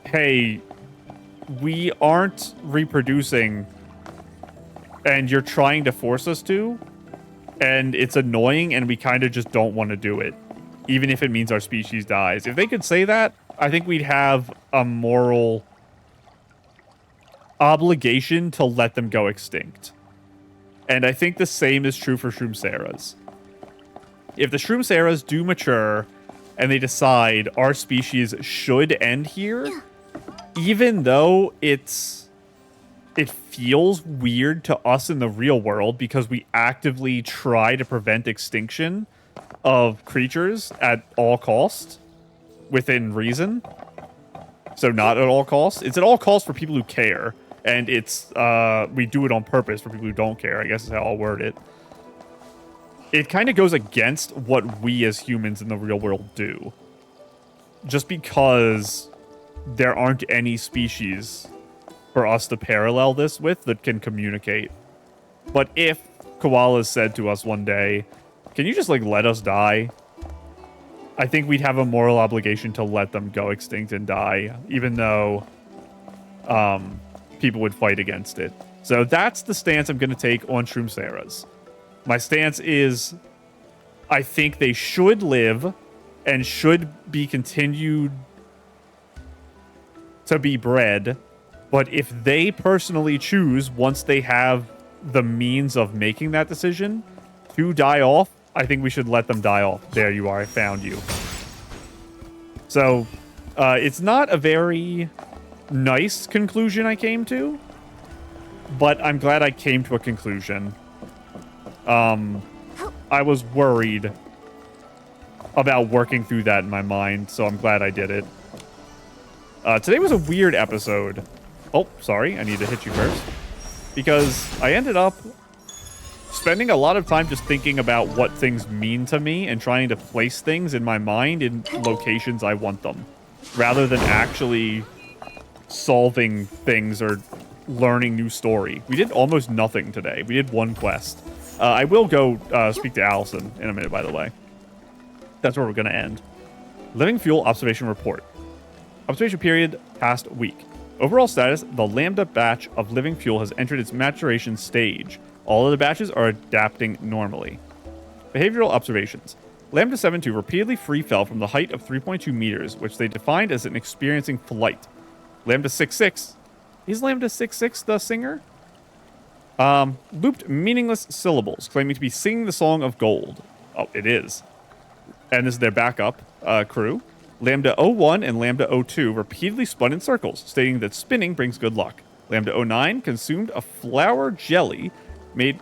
hey, we aren't reproducing, and you're trying to force us to, and it's annoying, and we kind of just don't want to do it, even if it means our species dies. If they could say that, I think we'd have a moral obligation to let them go extinct. And I think the same is true for Shroom Sarahs. If the Shroom Sarahs do mature and they decide our species should end here, even though it feels weird to us in the real world because we actively try to prevent extinction of creatures at all costs, within reason. So not at all costs. It's at all costs for people who care. And it's, we do it on purpose for people who don't care, I guess is how I'll word it. It kind of goes against what we as humans in the real world do. Just because there aren't any species for us to parallel this with that can communicate. But if koalas said to us one day, can you just, like, let us die? I think we'd have a moral obligation to let them go extinct and die, even though, people would fight against it. So that's the stance I'm going to take on Shroom Sarahs. My stance is I think they should live and should be continued to be bred. But if they personally choose, once they have the means of making that decision, to die off, I think we should let them die off. There you are. I found you. So, it's not a very nice conclusion I came to, but I'm glad I came to a conclusion. I was worried about working through that in my mind, so I'm glad I did it. Today was a weird episode. Oh, sorry, I need to hit you first. Because I ended up spending a lot of time just thinking about what things mean to me and trying to place things in my mind in locations I want them, rather than actually solving things or learning new story. We did almost nothing today. We did one quest. I will go speak to Allison in a minute, by the way. That's where we're going to end. Living Fuel Observation Report. Observation period, past week. Overall status, the Lambda batch of Living Fuel has entered its maturation stage. All of the batches are adapting normally. Behavioral observations. Lambda 7-2 repeatedly free fell from the height of 3.2 meters, which they defined as an experiencing flight. Lambda 6-6. Is Lambda 6-6 the singer? Looped meaningless syllables, claiming to be singing the Song of Gold. Oh, it is. And this is their backup crew. Lambda 01 and Lambda 02 repeatedly spun in circles, stating that spinning brings good luck. Lambda 09 consumed a flower jelly made...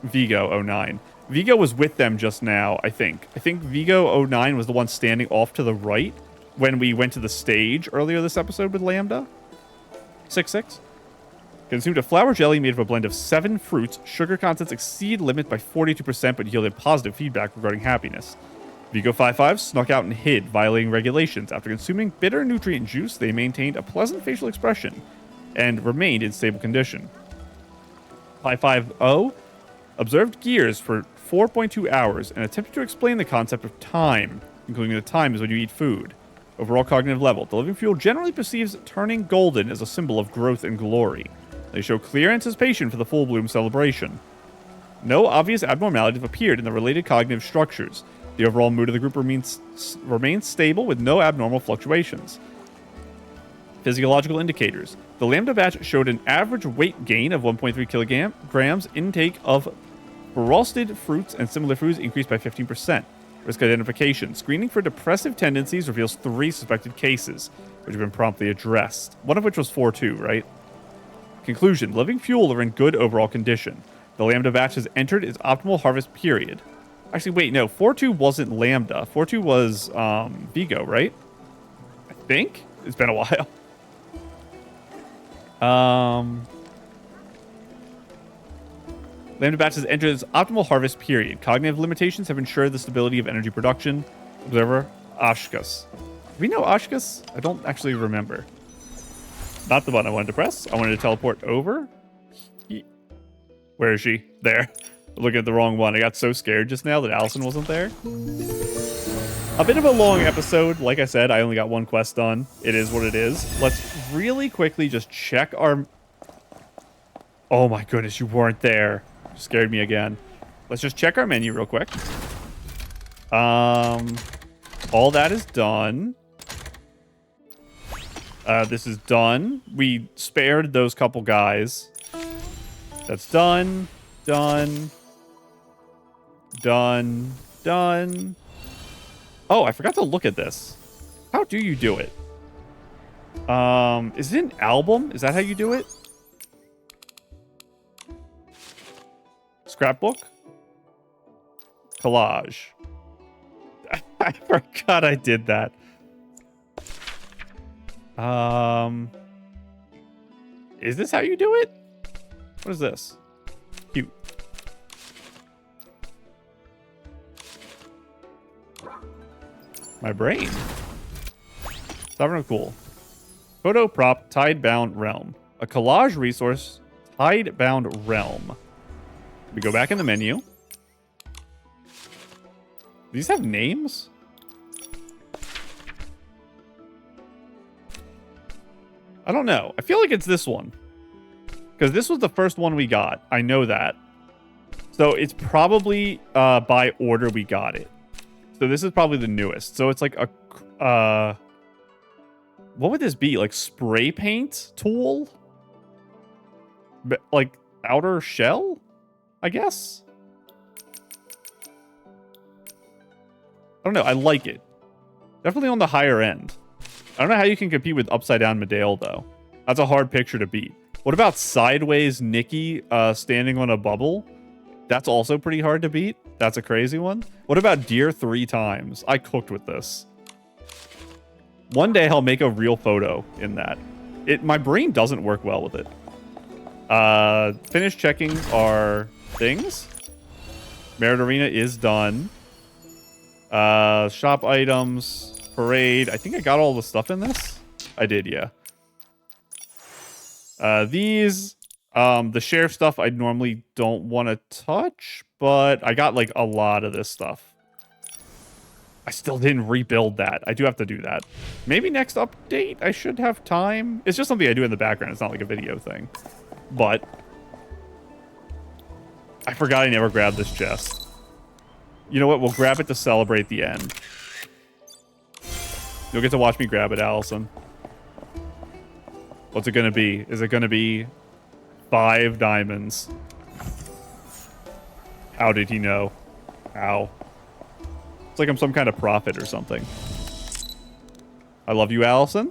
Vigo 09. Vigo was with them just now, I think. I think Vigo 09 was the one standing off to the right when we went to the stage earlier this episode with Lambda 6-6. Consumed a flower jelly made of a blend of 7 fruits. Sugar contents exceed limit by 42%, but yielded positive feedback regarding happiness. Vigo 55 snuck out and hid, violating regulations. After consuming bitter nutrient juice, they maintained a pleasant facial expression and remained in stable condition. 550 observed gears for 4.2 hours and attempted to explain the concept of time, including the time is when you eat food. Overall cognitive level. The Living Fuel generally perceives turning golden as a symbol of growth and glory. They show clear anticipation for the full bloom celebration. No obvious abnormalities have appeared in the related cognitive structures. The overall mood of the group remains stable with no abnormal fluctuations. Physiological indicators. The Lambda batch showed an average weight gain of 1.3 kilograms. Intake of frosted fruits and similar foods increased by 15%. Risk identification. Screening for depressive tendencies reveals 3 suspected cases, which have been promptly addressed. One of which was 4-2, right? Conclusion. Living Fuel are in good overall condition. The Lambda batch has entered its optimal harvest period. Actually, wait, no. 4-2 wasn't Lambda. 4-2 was Vigo, right? I think? It's been a while. Lambda batch has entered its optimal harvest period. Cognitive limitations have ensured the stability of energy production. Observer, Ashkas. Do we know Ashkas? I don't actually remember. Not the button I wanted to press. I wanted to teleport over. Where is she? There. Looking at the wrong one. I got so scared just now that Allison wasn't there. A bit of a long episode. Like I said, I only got one quest done. It is what it is. Let's really quickly just check our... Oh my goodness, you weren't there. Scared me again. Let's just check our menu real quick. All that is done. This is done. We spared those couple guys. That's done. Done. Done. Done. Oh, I forgot to look at this. How do you do it? Is it an album? Is that how you do it? Scrapbook? Collage. I forgot I did that. Is this how you do it? What is this? Cute. My brain. Sovereign of Cool. Photo prop, Tidebound Realm. A collage resource, Tidebound Realm. We go back in the menu. These have names? I don't know. I feel like it's this one. Because this was the first one we got. I know that. So it's probably by order we got it. So this is probably the newest. So it's like a... what would this be? Like spray paint tool? Like outer shell? I guess? I don't know. I like it. Definitely on the higher end. I don't know how you can compete with Upside Down Medale, though. That's a hard picture to beat. What about Sideways Nikki standing on a bubble? That's also pretty hard to beat. That's a crazy one. What about Deer 3 times? I cooked with this. One day I'll make a real photo in that. My brain doesn't work well with it. Finish checking our things. Merit Arena is done. Shop items. Parade. I think I got all the stuff in this. I did, yeah. These, the sheriff stuff I normally don't want to touch, but I got like a lot of this stuff. I still didn't rebuild that. I do have to do that. Maybe next update I should have time. It's just something I do in the background. It's not like a video thing. But I forgot I never grabbed this chest. You know what? We'll grab it to celebrate the end. You'll get to watch me grab it, Allison. What's it gonna be? Is it gonna be 5 diamonds? How did he know? How? It's like I'm some kind of prophet or something. I love you, Allison.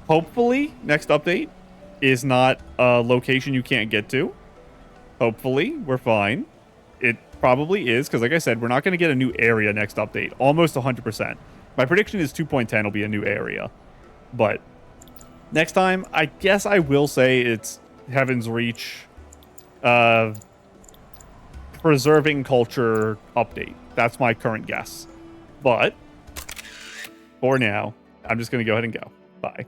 Hopefully, next update is not a location you can't get to. Hopefully, we're fine. It probably is, because like I said, we're not going to get a new area next update. Almost 100%. My prediction is 2.10 will be a new area. But next time, I guess I will say it's Heaven's Reach preserving culture update. That's my current guess. But for now, I'm just going to go ahead and go. Bye.